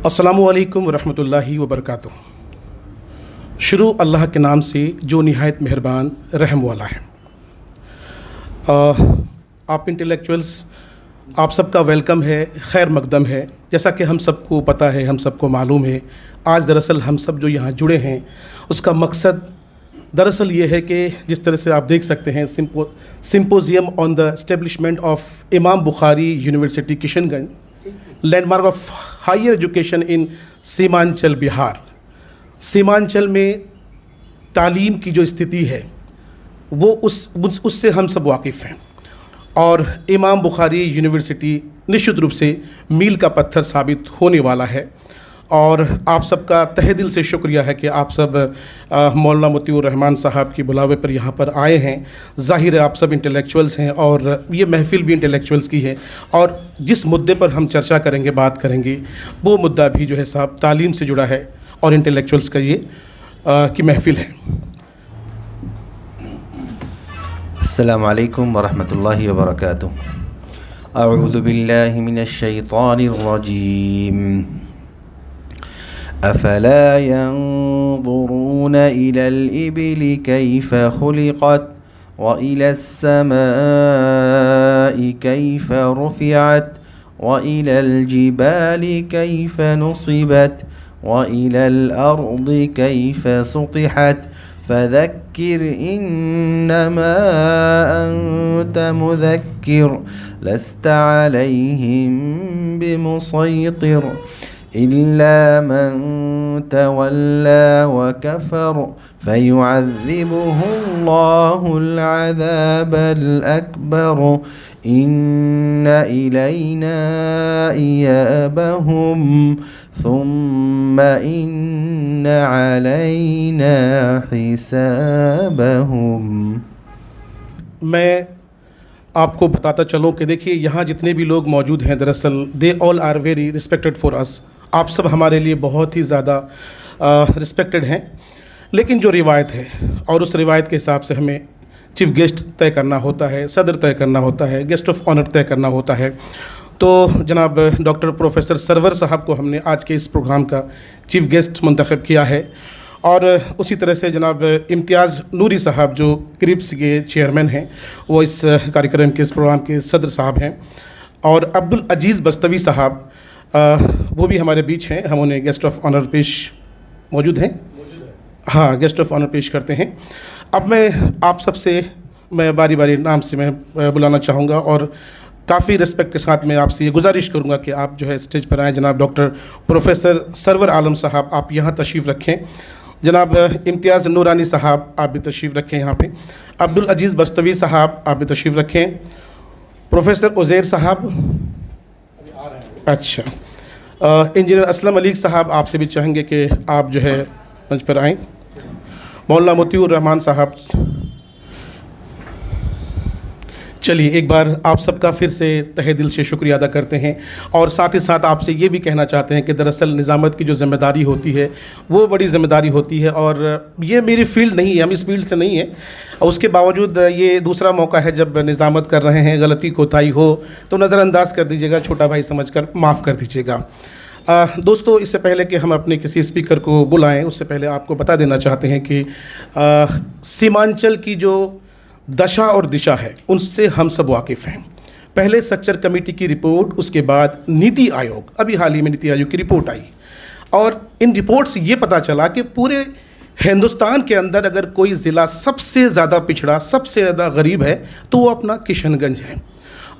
अस्सलामु अलैकुम रहमतुल्लाहि व बरकातुहू। शुरू अल्लाह के नाम से जो निहायत मेहरबान रहम वाला है। आप इंटेलेक्चुअल्स, आप सबका वेलकम है, खैर मकदम है। जैसा कि हम सबको पता है, हम सबको मालूम है, आज दरअसल हम सब जो यहाँ जुड़े हैं उसका मकसद दरअसल ये है कि जिस तरह से आप देख सकते हैं symposium on the establishment of Imam Bukhari university Kishanganj, landmark of higher education in Seemanchal Bihar. Seemanchal में तालीम की जो स्थिति है वो उससे हम सब वाकिफ़ हैं, और इमाम बुखारी यूनिवर्सिटी निश्चित रूप से मील का पत्थर साबित होने वाला है। और आप सबका तहे दिल से शुक्रिया है कि आप सब मौलाना मोतीउर रहमान साहब की बुलावे पर यहाँ पर आए हैं। ज़ाहिर है आप सब इंटेलेक्चुअल्स हैं और ये महफ़िल भी इंटेलेक्चुअल्स की है, और जिस मुद्दे पर हम चर्चा करेंगे, बात करेंगे, वो मुद्दा भी जो है साहब तालीम से जुड़ा है और इंटेलेक्चुअल्स का ये की महफ़िल है। अस्सलामु अलैकुम वरहमतुल्लाहि वबरकातुहू। अऊज़ु बिल्लाहि मिनश शैतानिर रजीम। अफ़ला यंज़ुरून इलल इबिलि कैफ़ खुलिक़त व इलस समाइ कैफ़ रुफ़िअत व इलल जिबालि कैफ़ नुसिबत व इलल अर्दि कैफ़ सुतिहत फ़ज़क्किर इन्नमा अन्त मुज़क्किर लस्त अलैहिम बिमुसैतिर इल्ला मन तवल्ला व कफ़र फ़युअज़्ज़िबुहुल्लाहुल अज़ाबल अकबर इन्न इलैना इयाबहुम सुम्मा इन्न अलैना हिसाबहुम। मैं आपको बताता चलूँ कि देखिए यहाँ जितने भी लोग मौजूद हैं दरअसल they all are very respected for us. आप सब हमारे लिए बहुत ही ज़्यादा रिस्पेक्टेड हैं, लेकिन जो रिवायत है और उस रिवायत के हिसाब से हमें चीफ़ गेस्ट तय करना होता है, सदर तय करना होता है, गेस्ट ऑफ ऑनर तय करना होता है। तो जनाब डॉक्टर प्रोफेसर सरवर साहब को हमने आज के इस प्रोग्राम का चीफ़ गेस्ट मुंतखब किया है, और उसी तरह से जनाब इम्तियाज़ नूरी साहब जो क्रिप्स के चेयरमैन हैं, वो इस कार्यक्रम के इस प्रोग्राम के सदर साहब हैं, और अब्दुल अजीज़ बस्तवी साहब वो भी हमारे बीच हैं। हम उन्हें गेस्ट ऑफ ऑनर पेश मौजूद हैं, हाँ, गेस्ट ऑफ ऑनर पेश करते हैं। अब मैं आप सबसे मैं बारी बारी नाम से मैं बुलाना चाहूँगा, और काफ़ी रिस्पेक्ट के साथ मैं आपसे ये गुजारिश करूँगा कि आप जो है स्टेज पर आएँ। जनाब डॉक्टर प्रोफेसर सरवर आलम साहब, आप यहाँ तशरीफ़ रखें। जनाब इम्तियाज़ नूरानी साहब, आप भी तशरीफ़ रखें यहाँ पे। अब्दुल अजीज़ बस्तवी साहब, आप भी तशरीफ़ रखें। प्रोफेसर उज़ैर साहब, अच्छा, इंजीनियर असलम अली साहब, आपसे भी चाहेंगे कि आप जो है मंच पर आएँ। मौलाना मोतीउर रहमान साहब, चलिए एक बार आप सबका फिर से तहे दिल से शुक्रिया अदा करते हैं, और साथ ही साथ आपसे ये भी कहना चाहते हैं कि दरअसल निज़ामत की जो ज़िम्मेदारी होती है वो बड़ी ज़िम्मेदारी होती है, और ये मेरी फ़ील्ड नहीं है, हम इस फील्ड से नहीं है। उसके बावजूद ये दूसरा मौका है जब निज़ामत कर रहे हैं, गलती कोताही हो तो नज़रअंदाज कर दीजिएगा, छोटा भाई समझकर माफ़ कर दीजिएगा। दोस्तों, इससे पहले कि हम अपने किसी स्पीकर को बुलाएं, उससे पहले आपको बता देना चाहते हैं कि सीमांचल की जो दशा और दिशा है उनसे हम सब वाकिफ़ हैं। पहले सच्चर कमेटी की रिपोर्ट, उसके बाद नीति आयोग, अभी हाल ही में नीति आयोग की रिपोर्ट आई, और इन रिपोर्ट से ये पता चला कि पूरे हिंदुस्तान के अंदर अगर कोई ज़िला सबसे ज़्यादा पिछड़ा, सबसे ज़्यादा गरीब है तो वो अपना किशनगंज है।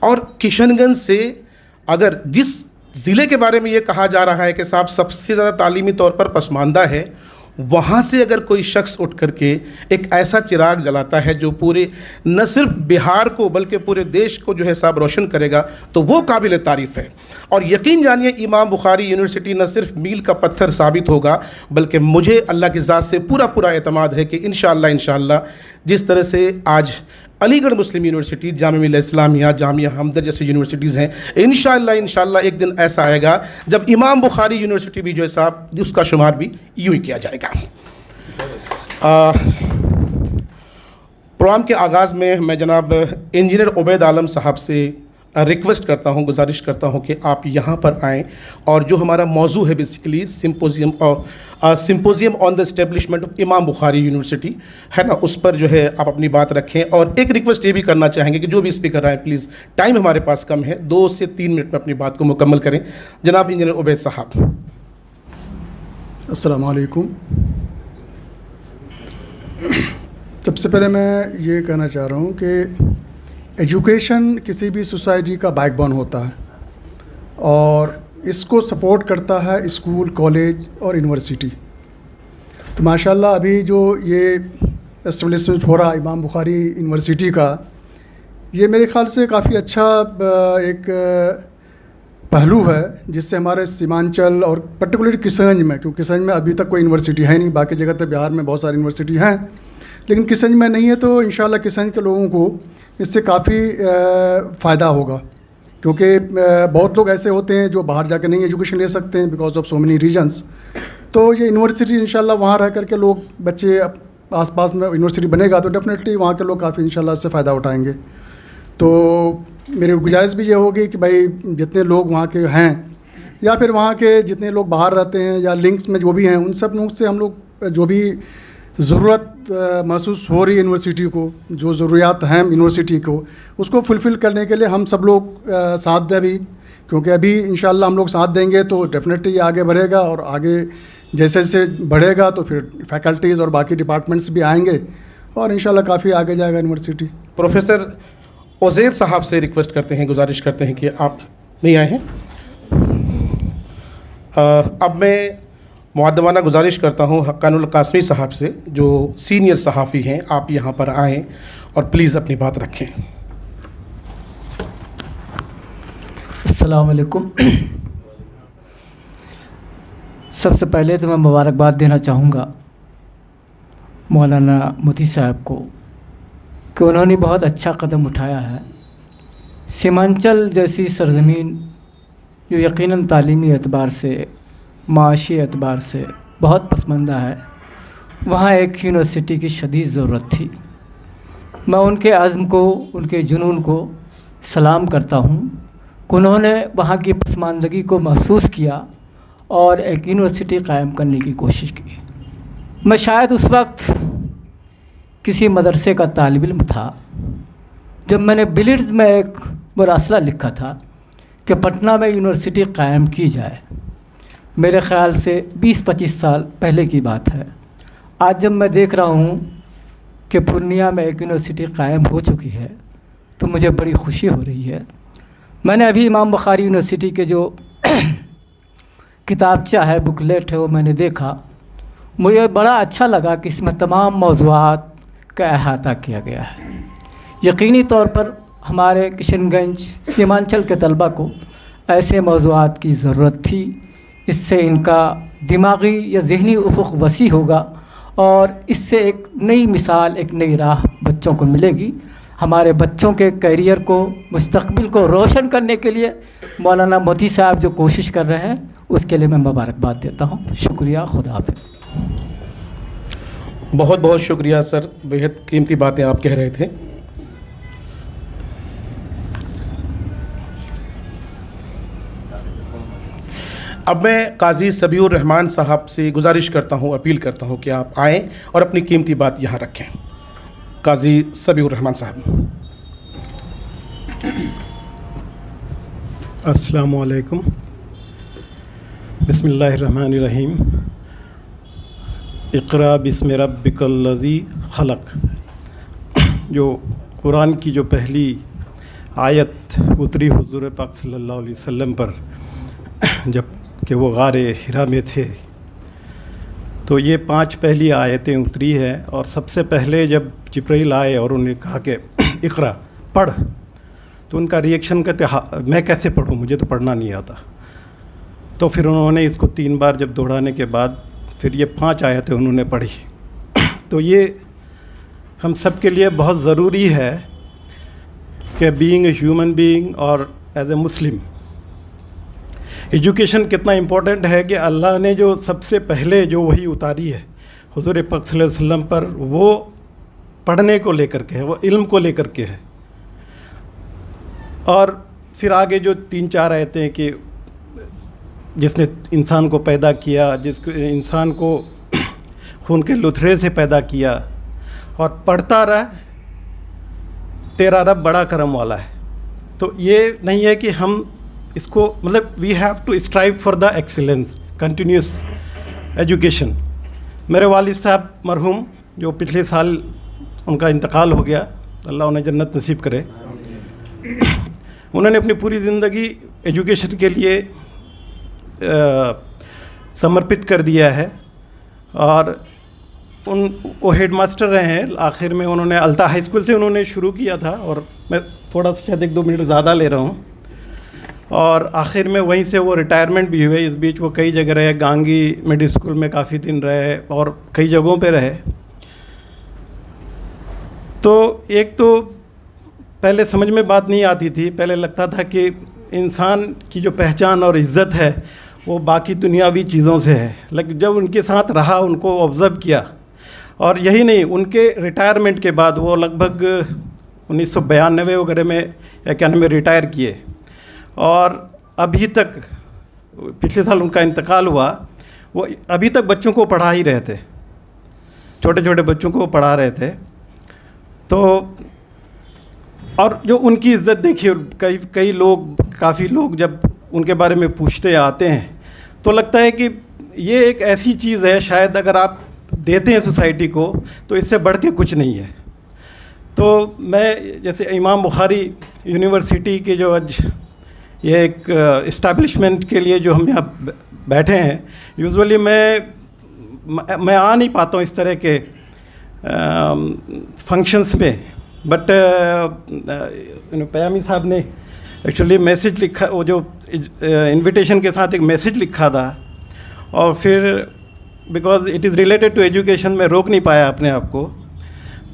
और किशनगंज से अगर जिस ज़िले के बारे में ये कहा जा रहा है कि साहब सबसे ज़्यादा तालीमी तौर पर पसमानदा है, वहाँ से अगर कोई शख्स उठ करके एक ऐसा चिराग जलाता है जो पूरे न सिर्फ बिहार को बल्कि पूरे देश को जो है साहब रोशन करेगा, तो वो काबिल तारीफ़ है। और यकीन जानिए इमाम बुखारी यूनिवर्सिटी न सिर्फ मील का पत्थर साबित होगा, बल्कि मुझे अल्लाह की ज़ात से पूरा एतमाद है कि इंशाअल्लाह जिस तरह से आज अलीगढ़ मुस्लिम यूनिवर्सिटी, जामिया मिल्लत इस्लामिया, जामिया हमदर्द जैसी यूनिवर्सिटीज़ हैं, इंशाअल्लाह एक दिन ऐसा आएगा जब इमाम बुखारी यूनिवर्सिटी भी जो है साहब उसका शुमार भी यूँ ही किया जाएगा। प्रोग्राम के आगाज़ में मैं जनाब इंजीनियर उबैद आलम साहब से रिक्वेस्ट करता हूँ, गुजारिश करता हूँ कि आप यहाँ पर आएँ और जो हमारा मौजू है basically symposium on the establishment of Imam Bukhari university है ना, उस पर जो है आप अपनी बात रखें। और एक रिक्वेस्ट ये भी करना चाहेंगे कि जो भी स्पीकर आए प्लीज़, टाइम हमारे पास कम है, 2 से 3 मिनट में अपनी बात को मुकम्मल करें। जनाब इंजीनियर उबैद साहब। अस्सलाम वालेकुम। सबसे पहले मैं ये कहना चाह रहा हूँ कि एजुकेशन किसी भी सोसाइटी का बैकबोन होता है और इसको सपोर्ट करता है स्कूल, कॉलेज और यूनिवर्सिटी। तो माशाल्लाह अभी जो ये एस्टेब्लिशमेंट हो रहा इमाम बुखारी यूनिवर्सिटी का, ये मेरे ख़्याल से काफ़ी अच्छा एक पहलू है, जिससे हमारे सीमांचल और पर्टिकुलर किशनगंज में, क्योंकि किशनगंज में अभी तक कोई यूनिवर्सिटी है नहीं, बाकी जगह तो बिहार में बहुत सारी यूनिवर्सिटी हैं लेकिन किशनगंज में नहीं है। तो इंशाल्लाह किशनगंज के लोगों को इससे काफ़ी फ़ायदा होगा, क्योंकि बहुत लोग ऐसे होते हैं जो बाहर जाकर नहीं एजुकेशन ले सकते हैं because of so many reasons. तो ये यूनिवर्सिटी इंशाल्लाह वहाँ रह कर के लोग, बच्चे आसपास में यूनिवर्सिटी बनेगा तो डेफिनेटली वहाँ के लोग काफ़ी इंशाल्लाह इससे फ़ायदा उठाएंगे। तो मेरी गुजारिश भी ये होगी कि भाई जितने लोग वहाँ के हैं या फिर वहाँ के जितने लोग बाहर रहते हैं या लिंक्स में जो भी हैं, उन सब लोग से हम लोग जो भी ज़रूरत महसूस हो रही है यूनिवर्सिटी को, जो ज़रूरियात हैं यूनिवर्सिटी को, उसको फुलफ़िल करने के लिए हम सब लोग साथ दें भी, क्योंकि अभी इंशाल्लाह हम लोग साथ देंगे तो डेफिनेटली ये आगे बढ़ेगा और आगे जैसे जैसे बढ़ेगा तो फिर फैकल्टीज़ और बाकी डिपार्टमेंट्स भी आएंगे और इंशाल्लाह काफ़ी आगे जाएगा यूनिवर्सिटी। प्रोफेसर उज़ैर साहब से रिक्वेस्ट करते हैं, गुजारिश करते हैं कि आप नहीं आए हैं। अब मैं मुअद्दबाना गुजारिश करता हूँ हक्कानुल कासमी साहब से, जो सीनियर सहाफ़ी हैं, आप यहाँ पर आएँ और प्लीज़ अपनी बात रखें। अस्सलाम वालेकुम। सबसे पहले तो मैं मुबारकबाद देना चाहूँगा मौलाना मोती साहब को कि उन्होंने बहुत अच्छा कदम उठाया है। सीमांचल जैसी सरज़मीन जो यकीनन तालीमी एतबार से, माशी एतबार से बहुत पसमानदा है, वहाँ एक यूनिवर्सिटी की शदीद ज़रूरत थी। मैं उनके अज़्म को, उनके जुनून को सलाम करता हूँ कि उन्होंने वहाँ की पसमानदगी को महसूस किया और एक यूनिवर्सिटी कायम करने की कोशिश की। मैं शायद उस वक्त किसी मदरसे का तालिब इल्म था जब मैंने बिलिड्स में एक मुरासला लिखा था कि पटना में यूनिवर्सिटी कायम की जाए। मेरे ख़्याल से 20-25 साल पहले की बात है। आज जब मैं देख रहा हूँ कि पूर्णिया में एक यूनिवर्सिटी कायम हो चुकी है तो मुझे बड़ी खुशी हो रही है। मैंने अभी इमाम बुखारी यूनिवर्सिटी के जो किताबचा है, बुकलेट है, वो मैंने देखा। मुझे बड़ा अच्छा लगा कि इसमें तमाम मौज़ूआत का अहाता किया गया है। यकीनी तौर पर हमारे किशनगंज सीमांचल के तलबा को ऐसे मौज़ूआत की ज़रूरत थी। इससे इनका दिमागी या ज़हनी उफ़ुक़ वसी होगा और इससे एक नई मिसाल, एक नई राह बच्चों को मिलेगी। हमारे बच्चों के करियर को, मुस्तक़बिल को रोशन करने के लिए मौलाना मोती साहब जो कोशिश कर रहे हैं उसके लिए मैं मुबारकबाद देता हूँ। शुक्रिया, खुदा हाफ़िज़। बहुत बहुत शुक्रिया सर, बेहद कीमती बातें आप कह रहे थे। अब मैं काजी सबीउर रहमान साहब से गुजारिश करता हूँ, अपील करता हूँ कि आप आएँ और अपनी कीमती बात यहाँ रखें। काजी सबीउर रहमान साहब। अस्सलामु अलैकुम। बिस्मिल्लाहिर्रहमानिर्रहीम। इक़रा बिस्मि रब्बिकल्लज़ी खलक़। जो कुरान की जो पहली आयत उतरी हुज़ूर पाक सल्लल्लाहु अलैहि वसल्लम पर जब कि वो गारे हिरा में थे, तो ये 5 पहली आयतें उतरी है। और सबसे पहले जब जिब्रील आए और उन्हें कहा कि इक़रा पढ़, तो उनका रिएक्शन कहते मैं कैसे पढ़ूँ, मुझे तो पढ़ना नहीं आता। तो फिर उन्होंने इसको 3 बार जब दोहराने के बाद फिर ये 5 आयतें उन्होंने पढ़ी। तो ये हम सब के लिए बहुत ज़रूरी है कि बीइंग ए ह्यूमन बीइंग और एज ए मुस्लिम, एजुकेशन कितना इम्पोर्टेंट है कि अल्लाह ने जो सबसे पहले जो वही उतारी है हुज़ूर पाक सल्लल्लाहु अलैहि वसल्लम पर, वो पढ़ने को लेकर के है, वो इल्म को लेकर के है। और फिर आगे जो 3-4 आयतें हैं कि जिसने इंसान को पैदा किया, जिसको इंसान को खून के लुथरे से पैदा किया और पढ़ता रहा, तेरा रब बड़ा करम वाला है। तो ये नहीं है कि हम इसको मतलब we have to strive for the excellence, continuous education. मेरे वालिद साहब मरहूम, जो पिछले साल उनका इंतकाल हो गया, अल्लाह उन्हें जन्नत नसीब करे, उन्होंने अपनी पूरी ज़िंदगी एजुकेशन के लिए समर्पित कर दिया है और वो हेड मास्टर रहे हैं। आखिर में उन्होंने अल्ता हाई स्कूल से उन्होंने शुरू किया था और मैं थोड़ा सा शायद 1-2 मिनट ज़्यादा ले रहा हूँ, और आखिर में वहीं से वो रिटायरमेंट भी हुए। इस बीच वो कई जगह रहे, गांगी मिडिल स्कूल में काफ़ी दिन रहे और कई जगहों पे रहे। तो एक तो पहले समझ में बात नहीं आती थी, पहले लगता था कि इंसान की जो पहचान और इज़्ज़त है वो बाकी दुनियावी चीज़ों से है, लेकिन जब उनके साथ रहा, उनको ऑब्ज़र्व किया, और यही नहीं, उनके रिटायरमेंट के बाद वो लगभग 1992 वगैरह में या 91 में रिटायर किए, और अभी तक, पिछले साल उनका इंतकाल हुआ, वो अभी तक बच्चों को पढ़ा ही रहे थे, छोटे छोटे बच्चों को पढ़ा रहे थे। तो और जो उनकी इज़्ज़त देखिए, कई लोग, काफ़ी लोग जब उनके बारे में पूछते आते हैं तो लगता है कि ये एक ऐसी चीज़ है, शायद अगर आप देते हैं सोसाइटी को तो इससे बढ़ के कुछ नहीं है। तो मैं जैसे इमाम बुखारी यूनिवर्सिटी के जो आज ये एक इस्टेब्लिशमेंट के लिए जो हम यहाँ बैठे हैं, यूजुअली मैं आ नहीं पाता हूँ इस तरह के फंक्शंस में, बट पयामी साहब ने एक्चुअली मैसेज लिखा, वो जो इनविटेशन के साथ एक मैसेज लिखा था, और फिर because it is related to education मैं रोक नहीं पाया अपने आप को।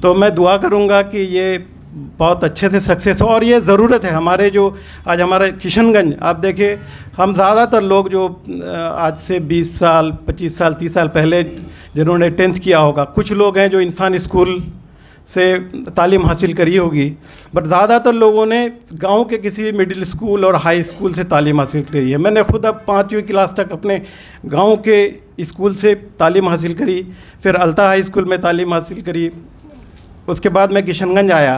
तो मैं दुआ करूँगा कि ये बहुत अच्छे से सक्सेस हो, और ये ज़रूरत है हमारे जो आज हमारा किशनगंज, आप देखिए हम ज़्यादातर लोग जो आज से 20 साल 25 साल 30 साल पहले जिन्होंने 10th किया होगा, कुछ लोग हैं जो इंसान स्कूल से तालीम हासिल करी होगी, बट ज़्यादातर लोगों ने गांव के किसी मिडिल स्कूल और हाई स्कूल से तालीम हासिल करी है। मैंने खुद अब 5वीं क्लास तक अपने गांव के स्कूल से तालीम हासिल करी, फिर अल्ता हाई स्कूल में तालीम हासिल करी, उसके बाद मैं किशनगंज आया।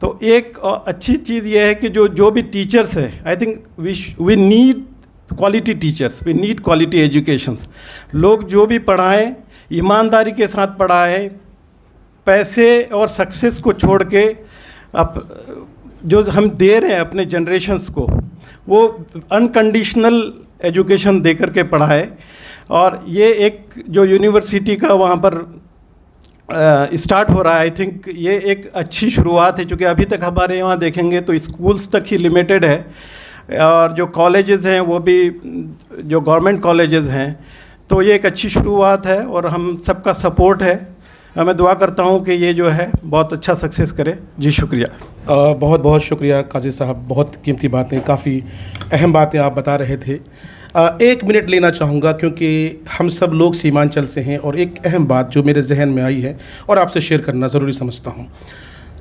तो एक अच्छी चीज़ ये है कि जो भी टीचर्स है, I think we need quality teachers, we need quality educations. लोग जो भी पढ़ाएं ईमानदारी के साथ पढ़ाएं, पैसे और सक्सेस को छोड़ के अब जो हम दे रहे हैं अपने जनरेशन्स को, वो अनकंडीशनल एजुकेशन दे कर के पढ़ाए। और ये एक जो यूनिवर्सिटी का वहाँ पर स्टार्ट हो रहा है, आई थिंक ये एक अच्छी शुरुआत है, क्योंकि अभी तक हमारे यहाँ देखेंगे तो स्कूल्स तक ही लिमिटेड है, और जो कॉलेजेस हैं वो भी जो गवर्नमेंट कॉलेजेस हैं। तो ये एक अच्छी शुरुआत है और हम सबका सपोर्ट है। मैं दुआ करता हूँ कि ये जो है बहुत अच्छा सक्सेस करे। जी शुक्रिया। बहुत बहुत शुक्रिया काजी साहब, बहुत कीमती बातें, काफ़ी अहम बातें आप बता रहे थे। 1 मिनट लेना चाहूँगा क्योंकि हम सब लोग सीमांचल से हैं, और एक अहम बात जो मेरे जहन में आई है और आपसे शेयर करना ज़रूरी समझता हूँ।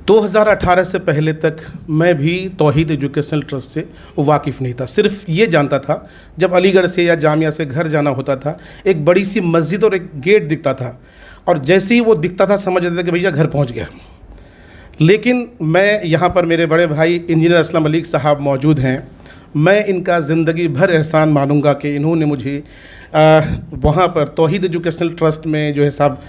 2018 से पहले तक मैं भी तौहीद एजुकेशनल ट्रस्ट से वाकिफ़ नहीं था। सिर्फ ये जानता था, जब अलीगढ़ से या जामिया से घर जाना होता था, एक बड़ी सी मस्जिद और एक गेट दिखता था, और जैसे ही वो दिखता था समझ लेते थे कि भैया घर पहुंच गया। लेकिन मैं यहाँ पर मेरे बड़े भाई इंजीनियर असलम मलिक साहब मौजूद हैं, मैं इनका ज़िंदगी भर एहसान मानूंगा कि इन्होंने मुझे वहाँ पर तौहीद एजुकेशनल ट्रस्ट में जो है साहब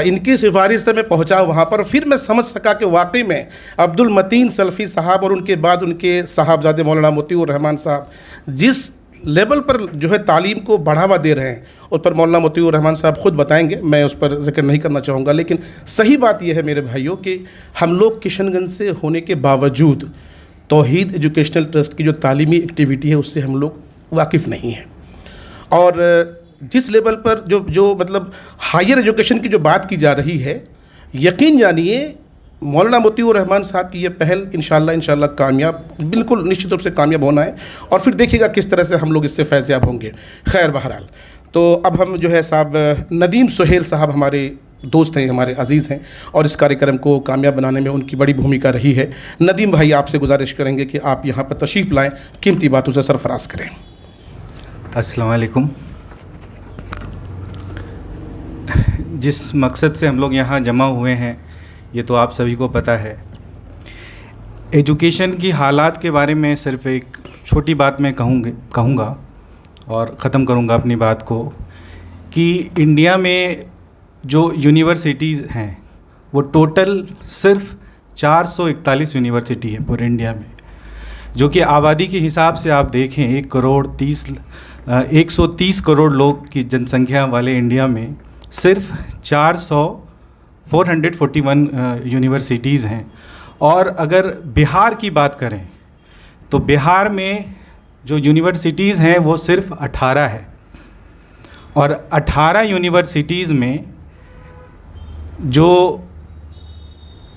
इनकी सिफारिश से मैं पहुँचा वहाँ पर। फिर मैं समझ सका कि वाकई में अब्दुल मतीन सल्फ़ी साहब और उनके बाद उनके साहबजादे मौलाना मोतीउर रहमान साहब जिस लेवल पर जो है तालीम को बढ़ावा दे रहे हैं, उस पर मौलाना मोतीउर रहमान साहब ख़ुद बताएंगे, मैं उस पर जिक्र नहीं करना चाहूँगा। लेकिन सही बात यह है मेरे भाइयों कि हम लोग किशनगंज से होने के बावजूद तौहीद एजुकेशनल ट्रस्ट की जो तालीमी एक्टिविटी है उससे हम लोग वाकिफ़ नहीं हैं। और जिस लेवल पर जो मतलब हायर एजुकेशन की जो बात की जा रही है, यकीन जानिए मौलाना मोतीउर रहमान साहब की ये पहल इंशाल्लाह कामयाब, बिल्कुल निश्चित रूप से कामयाब होना है, और फिर देखिएगा किस तरह से हम लोग इससे फैज़याब होंगे। खैर बहरहाल, तो अब हम जो है साहब नदीम सुहेल साहब हमारे दोस्त हैं, हमारे अजीज़ हैं, और इस कार्यक्रम को कामयाब बनाने में उनकी बड़ी भूमिका रही है। नदीम भाई, आपसे गुजारिश करेंगे कि आप यहाँ पर तशरीफ़ लाएँ, कीमती बातों से सरफराज करें। अस्सलाम वालेकुम। जिस मकसद से हम लोग यहाँ जमा हुए हैं ये तो आप सभी को पता है। एजुकेशन की हालात के बारे में सिर्फ़ एक छोटी बात मैं कहूँगा और ख़त्म करूँगा अपनी बात को, कि इंडिया में जो यूनिवर्सिटीज़ हैं वो टोटल सिर्फ 441 यूनिवर्सिटी है पूरे इंडिया में, जो कि आबादी के हिसाब से आप देखें 130 करोड़ लोग की जनसंख्या वाले इंडिया में सिर्फ 441 यूनिवर्सिटीज़ हैं। और अगर बिहार की बात करें तो बिहार में जो यूनिवर्सिटीज़ हैं वो सिर्फ 18 है, और 18 यूनिवर्सिटीज़ में जो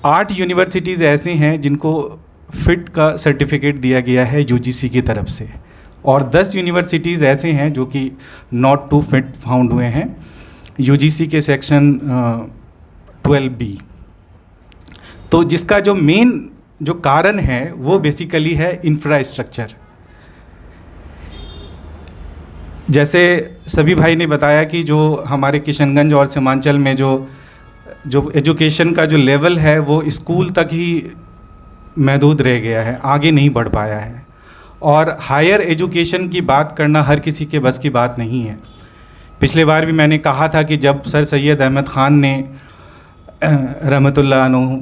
8 यूनिवर्सिटीज़ ऐसी हैं जिनको फ़िट का सर्टिफिकेट दिया गया है यूजीसी की तरफ से, और 10 यूनिवर्सिटीज़ ऐसे हैं जो कि नॉट टू फिट फाउंड हुए हैं यूजीसी के सेक्शन 12B। तो जिसका जो मेन जो कारण है वो बेसिकली है इंफ्रास्ट्रक्चर। जैसे सभी भाई ने बताया कि जो हमारे किशनगंज और सीमांचल में जो एजुकेशन का जो लेवल है वो स्कूल तक ही महदूद रह गया है, आगे नहीं बढ़ पाया है, और हायर एजुकेशन की बात करना हर किसी के बस की बात नहीं है। पिछले बार भी मैंने कहा था कि जब सर सैयद अहमद ख़ान ने रहमतुल्लाह अलैह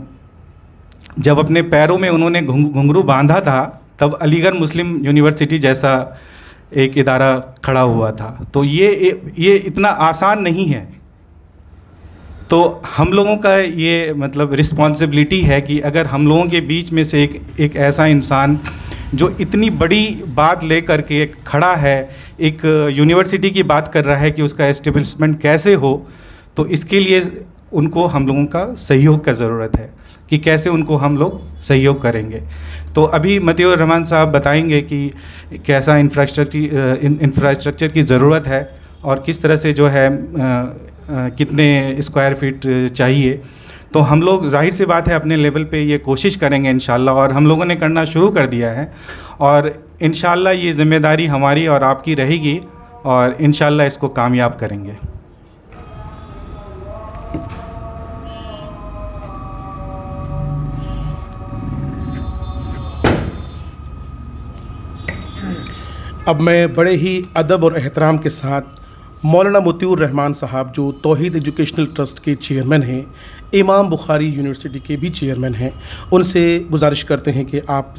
जब अपने पैरों में उन्होंने घुंघरू बांधा था तब अलीगढ़ मुस्लिम यूनिवर्सिटी जैसा एक इदारा खड़ा हुआ था। तो ये इतना आसान नहीं है। तो हम लोगों का ये मतलब रिस्पॉन्सिबिलिटी है कि अगर हम लोगों के बीच में से एक ऐसा इंसान जो इतनी बड़ी बात लेकर के खड़ा है, एक यूनिवर्सिटी की बात कर रहा है कि उसका एस्टेब्लिशमेंट कैसे हो, तो इसके लिए उनको हम लोगों का सहयोग का ज़रूरत है कि कैसे उनको हम लोग सहयोग करेंगे। तो अभी मतिउर रहमान साहब बताएंगे कि कैसा इंफ्रास्ट्रक्चर की ज़रूरत है और किस तरह से जो है कितने स्क्वायर फीट चाहिए। तो हम लोग जाहिर सी बात है अपने लेवल पे ये कोशिश करेंगे इंशाल्लाह, और हम लोगों ने करना शुरू कर दिया है, और इंशाल्लाह ये ज़िम्मेदारी हमारी और आपकी रहेगी, और इंशाल्लाह इसको कामयाब करेंगे। अब मैं बड़े ही अदब और एहतराम के साथ मौलाना मतिउर रहमान साहब जो तौहीद एजुकेशनल ट्रस्ट के चेयरमैन हैं, इमाम बुखारी यूनिवर्सिटी के भी चेयरमैन हैं, उनसे गुजारिश करते हैं कि आप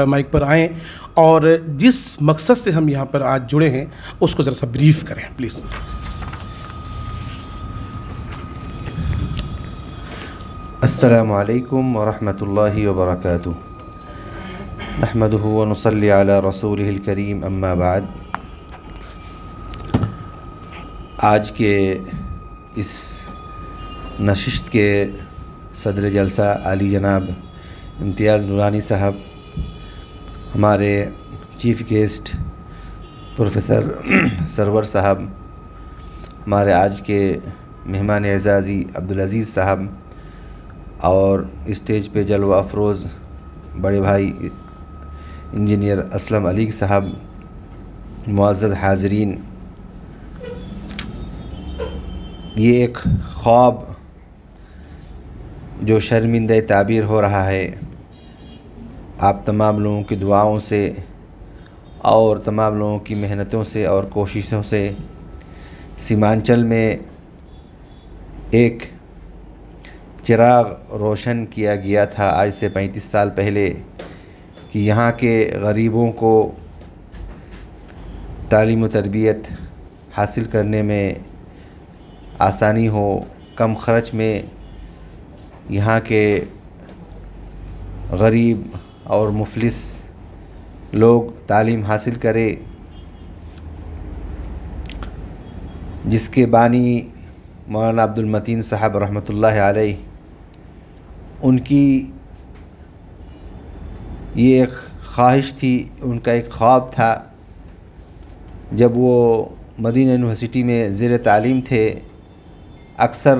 माइक पर आएँ और जिस मकसद से हम यहाँ पर आज जुड़े हैं उसको ज़रा सा ब्रीफ करें प्लीज़। अस्सलामु अलैकुम व रहमतुल्लाहि व बरकातुहू। नहमदुहु व नुसल्ली अला रसूलिहिल करीम, अम्मा बाद। आज के इस नशिस्त के सदर जलसा आली जनाब इम्तियाज़ नूरानी साहब, हमारे चीफ़ गेस्ट प्रोफेसर सरवर साहब, हमारे आज के मेहमान एज़ाज़ी अब्दुल अज़ीज़ साहब, और स्टेज पे जलवा अफरोज़ बड़े भाई इंजीनियर असलम अली साहब, मुअज़्ज़ज़ हाज़रीन, ये एक ख्वाब जो शर्मिंदा ताबीर हो रहा है, आप तमाम लोगों की दुआओं से और तमाम लोगों की मेहनतों से और कोशिशों से सीमांचल में एक चिराग रोशन किया गया था आज से 35 साल पहले, कि यहाँ के गरीबों को तालीम व तरबियत हासिल करने में आसानी हो, कम ख़र्च में यहाँ के गरीब और मुफलिस लोग तालीम हासिल करें, जिसके बानी मौलाना अब्दुल मतीन साहब रहमतुल्लाह अलैह, उनकी ये एक ख्वाहिश थी, उनका एक ख्वाब था। जब वो मदीना यूनिवर्सिटी में ज़ेर तालीम थे अक्सर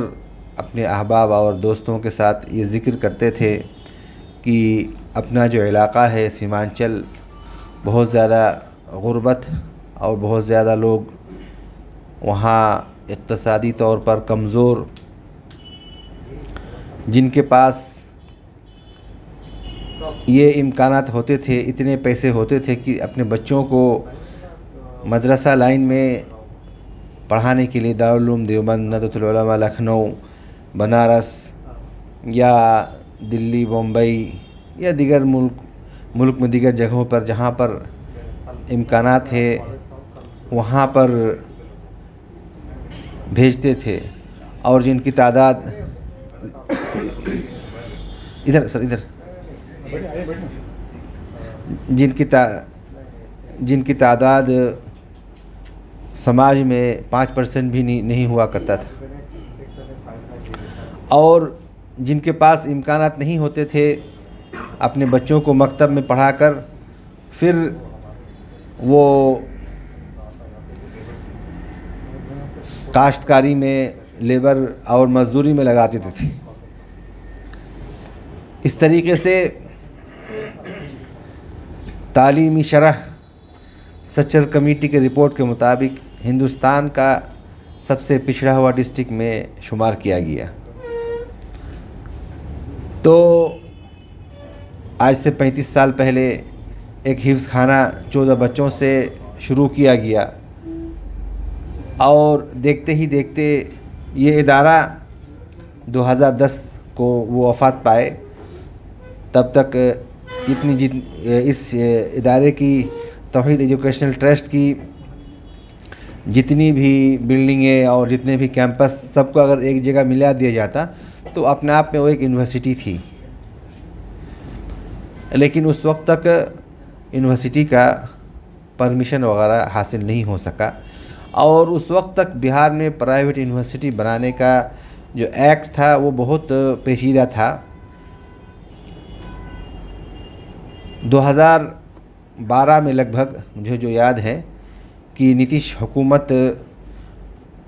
अपने अहबाब और दोस्तों के साथ ये ज़िक्र करते थे कि अपना जो इलाक़ा है सीमांचल बहुत ज़्यादा गुर्बत और बहुत ज़्यादा लोग वहाँ इक़्तिसादी तौर पर कमज़ोर, जिनके पास ये इम्कानात होते थे, इतने पैसे होते थे कि अपने बच्चों को मदरसा लाइन में पढ़ाने के लिए दारुल उलूम देवबंद, नदवतुल उलमा लखनऊ, बनारस या दिल्ली, बम्बई या दीगर मुल्क में दीगर जगहों पर जहाँ पर इम्कानात है वहाँ पर भेजते थे। और जिनकी तादाद इधर जिनकी तादाद समाज में 5% भी नहीं हुआ करता था, और जिनके पास इम्कानात नहीं होते थे अपने बच्चों को मकतब में पढ़ाकर फिर वो काश्तकारी में, लेबर और मज़दूरी में लगा देते थे। इस तरीके से तालीमी शरह सचर कमेटी के रिपोर्ट के मुताबिक हिंदुस्तान का सबसे पिछड़ा हुआ डिस्ट्रिक्ट में शुमार किया गया। तो आज से 35 साल पहले एक हिफ्ज़ खाना 14 बच्चों से शुरू किया गया, और देखते ही देखते ये इदारा 2010 को वो वफ़ात पाए। तब तक इस इदारे की तौहीद एजुकेशनल ट्रस्ट की जितनी भी बिल्डिंगें और जितने भी कैंपस, सबको अगर एक जगह मिला दिया जाता तो अपने आप में वो एक यूनिवर्सिटी थी। लेकिन उस वक्त तक यूनिवर्सिटी का परमिशन वगैरह हासिल नहीं हो सका, और उस वक्त तक बिहार में प्राइवेट यूनिवर्सिटी बनाने का जो एक्ट था वो बहुत पेचीदा था। 2012 में लगभग, मुझे जो याद है कि नीतीश हुकूमत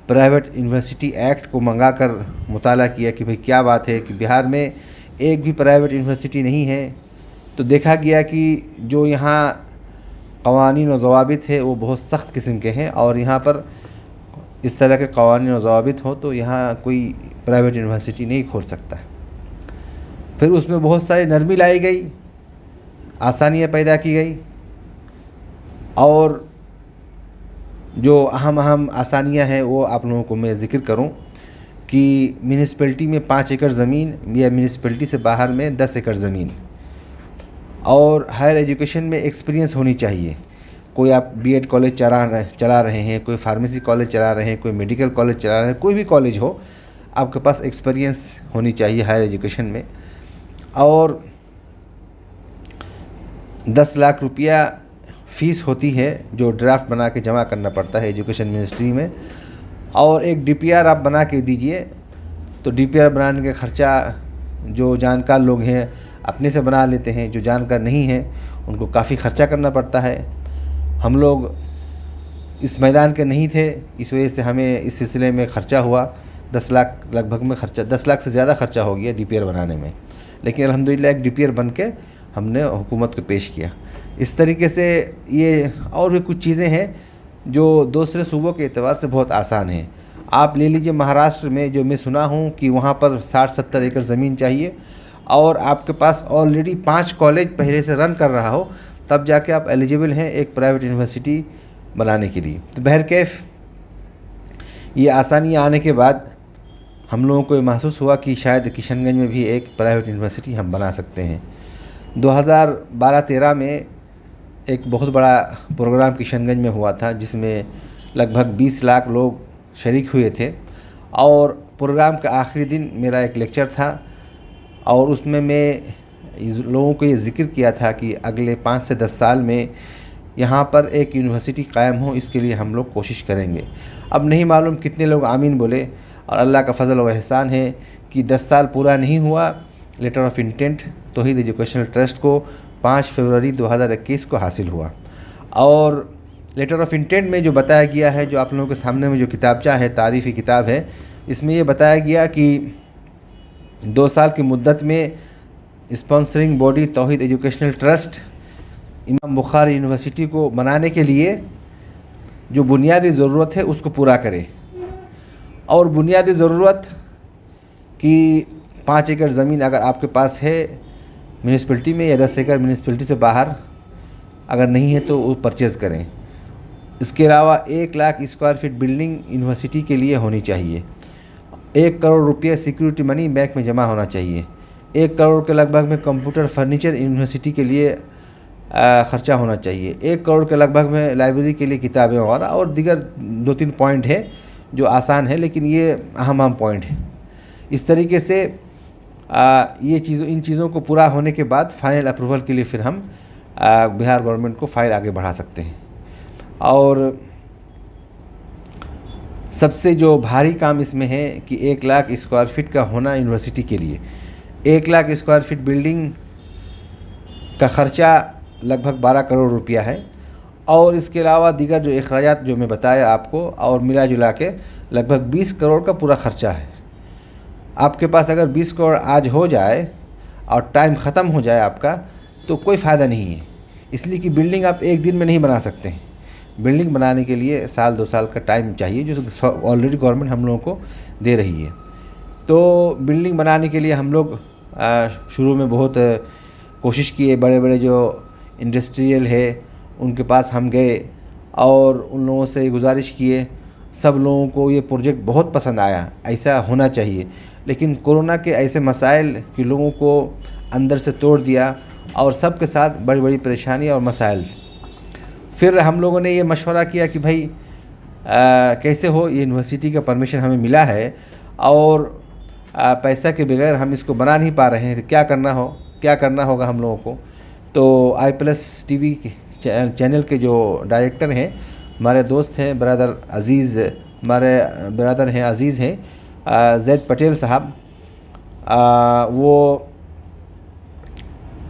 प्राइवेट यूनिवर्सिटी एक्ट को मंगाकर मुताला किया कि भाई क्या बात है कि बिहार में एक भी प्राइवेट यूनिवर्सिटी नहीं है। तो देखा गया कि जो यहाँ क़वानीन और ज़वाबित है वो बहुत सख्त किस्म के हैं, और यहाँ पर इस तरह के क़वानीन और ज़वाबित हो तो यहाँ कोई प्राइवेट यूनिवर्सिटी नहीं खोल सकता। फिर उसमें बहुत सारी नरमी लाई गई, आसानियाँ पैदा की गई, और जो अहम आसानियाँ हैं वो आप लोगों को मैं ज़िक्र करूं कि म्यूनिसिपैलिटी में 5 एकड़ ज़मीन या म्यूनिसिपैलिटी से बाहर में 10 एकड़ ज़मीन, और हायर एजुकेशन में एक्सपीरियंस होनी चाहिए। कोई आप बीएड कॉलेज चला रहे हैं, कोई फार्मेसी कॉलेज चला रहे हैं, कोई मेडिकल कॉलेज चला रहे हैं, कोई भी कॉलेज हो, आपके पास एक्सपीरियंस होनी चाहिए हायर एजुकेशन में। और 10 लाख रुपया फ़ीस होती है जो ड्राफ्ट बना के जमा करना पड़ता है एजुकेशन मिनिस्ट्री में, और एक डीपीआर आप बना के दीजिए। तो डीपीआर बनाने का ख़र्चा जो जानकार लोग हैं अपने से बना लेते हैं, जो जानकार नहीं हैं उनको काफ़ी ख़र्चा करना पड़ता है। हम लोग इस मैदान के नहीं थे, इस वजह से हमें इस सिलसिले में ख़र्चा हुआ 10 लाख लगभग में ख़र्चा, 10 लाख से ज़्यादा ख़र्चा हो गया डीपीआर बनाने में। लेकिन अल्हम्दुलिल्लाह एक डीपीआर बन के हमने हुकूमत को पेश किया। इस तरीके से ये और भी कुछ चीज़ें हैं जो दूसरे सूबों के एतबार से बहुत आसान हैं। आप ले लीजिए महाराष्ट्र में, जो मैं सुना हूँ कि वहाँ पर 60-70 एकड़ ज़मीन चाहिए, और आपके पास ऑलरेडी 5 कॉलेज पहले से रन कर रहा हो, तब जाके आप एलिजिबल हैं एक प्राइवेट यूनिवर्सिटी बनाने के लिए। तो बहरकैफ ये आसानियाँ आने के बाद हम लोगों को ये महसूस हुआ कि शायद किशनगंज में भी एक प्राइवेट यूनिवर्सिटी हम बना सकते हैं। 2012-13 में एक बहुत बड़ा प्रोग्राम किशनगंज में हुआ था, जिसमें लगभग 20 लाख लोग शरीक हुए थे, और प्रोग्राम का आखिरी दिन मेरा एक लेक्चर था, और उसमें मैं लोगों को ये ज़िक्र किया था कि अगले 5 से 10 साल में यहाँ पर एक यूनिवर्सिटी कायम हो, इसके लिए हम लोग कोशिश करेंगे। अब नहीं मालूम कितने लोग आमीन बोले, और अल्लाह का फ़ज़ल व एहसान है कि 10 साल पूरा नहीं हुआ। Letter of intent Tauheed educational trust को 5 फरवरी 2021 को हासिल हुआ, और लेटर ऑफ इंटेंट में जो बताया गया है, जो आप लोगों के सामने में जो किताबचा है, तारीफ़ी किताब है, इसमें ये बताया गया कि 2 साल की मुद्दत में स्पॉन्सरिंग बॉडी तौहीद एजुकेशनल ट्रस्ट इमाम बुखारी यूनिवर्सिटी को बनाने के लिए जो बुनियादी ज़रूरत है उसको पूरा करे। और बुनियादी ज़रूरत कि 5 एकड़ ज़मीन अगर आपके पास है म्यूनिसिपलिटी में, या 10 एकड़ म्यूनिसिपलिटी से बाहर अगर नहीं है तो वो परचेज़ करें। इसके अलावा 1 lakh square feet building university के लिए होनी चाहिए। 1 करोड़ रुपये सिक्योरिटी मनी बैंक में जमा होना चाहिए। 1 करोड़ के लगभग में कंप्यूटर फर्नीचर यूनिवर्सिटी के लिए ख़र्चा होना चाहिए। 1 करोड़ के लगभग में लाइब्रेरी के लिए किताबें वगैरह, और दीगर 2-3 पॉइंट है जो आसान है लेकिन ये अहम पॉइंट है। इस तरीके से इन चीज़ों को पूरा होने के बाद फाइनल अप्रूवल के लिए फिर हम बिहार गवर्नमेंट को फ़ाइल आगे बढ़ा सकते हैं। और सबसे जो भारी काम इसमें है कि 1 लाख स्क्वायर फीट का होना यूनिवर्सिटी के लिए। 1 लाख स्क्वायर फीट बिल्डिंग का ख़र्चा लगभग 12 करोड़ रुपया है, और इसके अलावा दीगर जो अखराजात जो मैं बताया आपको, और मिला जुला के लगभग 20 करोड़ का पूरा ख़र्चा है। आपके पास अगर 20 करोड़ आज हो जाए और टाइम ख़त्म हो जाए आपका, तो कोई फ़ायदा नहीं है, इसलिए कि बिल्डिंग आप एक दिन में नहीं बना सकते हैं। बिल्डिंग बनाने के लिए 1-2 साल का टाइम चाहिए, जो ऑलरेडी गवर्नमेंट हम लोगों को दे रही है। तो बिल्डिंग बनाने के लिए हम लोग शुरू में बहुत कोशिश किए। बड़े बड़े जो इंडस्ट्रियल है उनके पास हम गए और उन लोगों से गुजारिश किए। सब लोगों को ये प्रोजेक्ट बहुत पसंद आया, ऐसा होना चाहिए। लेकिन कोरोना के ऐसे मसाइल कि लोगों को अंदर से तोड़ दिया, और सब के साथ बड़ी बड़ी परेशानी और मसाइल। फिर हम लोगों ने ये मशवरा किया कि भाई कैसे हो, ये यूनिवर्सिटी का परमिशन हमें मिला है और पैसा के बगैर हम इसको बना नहीं पा रहे हैं, तो क्या करना होगा हम लोगों को। तो i+ TV चैनल के जो डायरेक्टर हैं, हमारे दोस्त हैं, ब्रदर अज़ीज़, हमारे ब्रदर हैं, अज़ीज़ हैं ज़ैद पटेल साहब, वो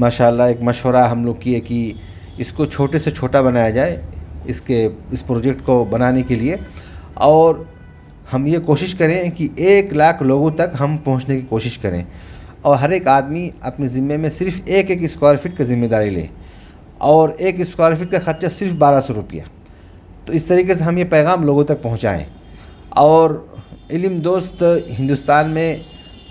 माशाल्लाह एक मशवरा हम लोग किए कि इसको छोटे से छोटा बनाया जाए इस प्रोजेक्ट को बनाने के लिए, और हम ये कोशिश करें कि 1 लाख लोगों तक हम पहुंचने की कोशिश करें, और हर एक आदमी अपने ज़िम्मे में सिर्फ 1 स्क्वायर फीट की ज़िम्मेदारी ले, और 1 स्क्वायर फीट का ख़र्चा सिर्फ 1200 रुपया। तो इस तरीके से हम ये पैगाम लोगों तक पहुँचाएँ। और इल्म दोस्त हिंदुस्तान में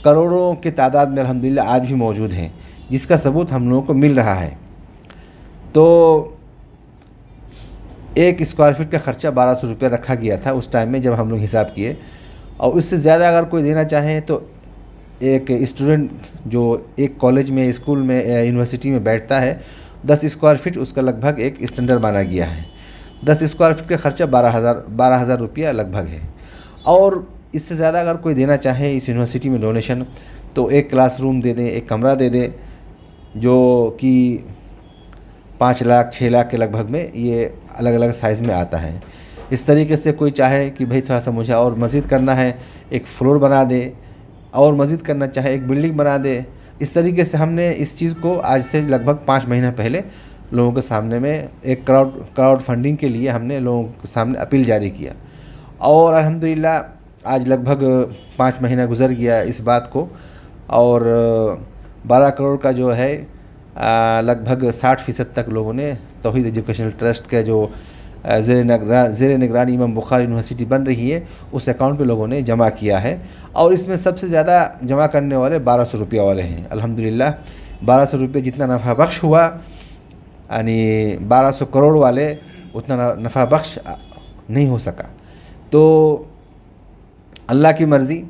करोड़ों की तादाद में अल्हम्दुलिल्लाह आज भी मौजूद हैं, जिसका सबूत हम लोगों को मिल रहा है। तो 1 स्क्वायर फीट का ख़र्चा 1200 रुपया रखा गया था उस टाइम में जब हम लोग हिसाब किए, और उससे ज़्यादा अगर कोई देना चाहे तो एक स्टूडेंट जो एक कॉलेज में, स्कूल में, यूनिवर्सिटी में बैठता है, 10 स्क्वायर फीट उसका लगभग एक स्टैंडर्ड माना गया है। 10 स्क्वायर फीट का ख़र्चा 12,000 रुपया लगभग है। और इससे ज़्यादा अगर कोई देना चाहे इस यूनिवर्सिटी में डोनेशन, तो एक क्लासरूम दे दें, एक कमरा दे दें, जो कि 5 लाख 6 लाख के लगभग में ये अलग अलग साइज़ में आता है। इस तरीके से कोई चाहे कि भाई थोड़ा सा मुझे और मज़ीद करना है, एक फ्लोर बना दे, और मज़ीद करना चाहे एक बिल्डिंग बना दे। इस तरीके से हमने इस चीज़ को आज से लगभग 5 महीना पहले लोगों के सामने में एक क्राउड फंडिंग के लिए हमने लोगों के सामने अपील जारी किया, और अल्हम्दुलिल्लाह आज लगभग 5 महीना गुजर गया इस बात को, और 12 करोड़ का जो है लगभग 60% तक लोगों ने तौहीद एजुकेशनल ट्रस्ट का जो ज़ेर निगरानी इमाम बुखारी यूनिवर्सिटी बन रही है उस अकाउंट पे लोगों ने जमा किया है। और इसमें सबसे ज़्यादा जमा करने वाले 1200 रुपये वाले हैं। अल्हम्दुलिल्लाह 1200 रुपये जितना नफ़ा बख्श हुआ, यानी 1200 करोड़ वाले उतना नफ़ा बख्श नहीं हो सका। तो अल्लाह की मर्ज़ी,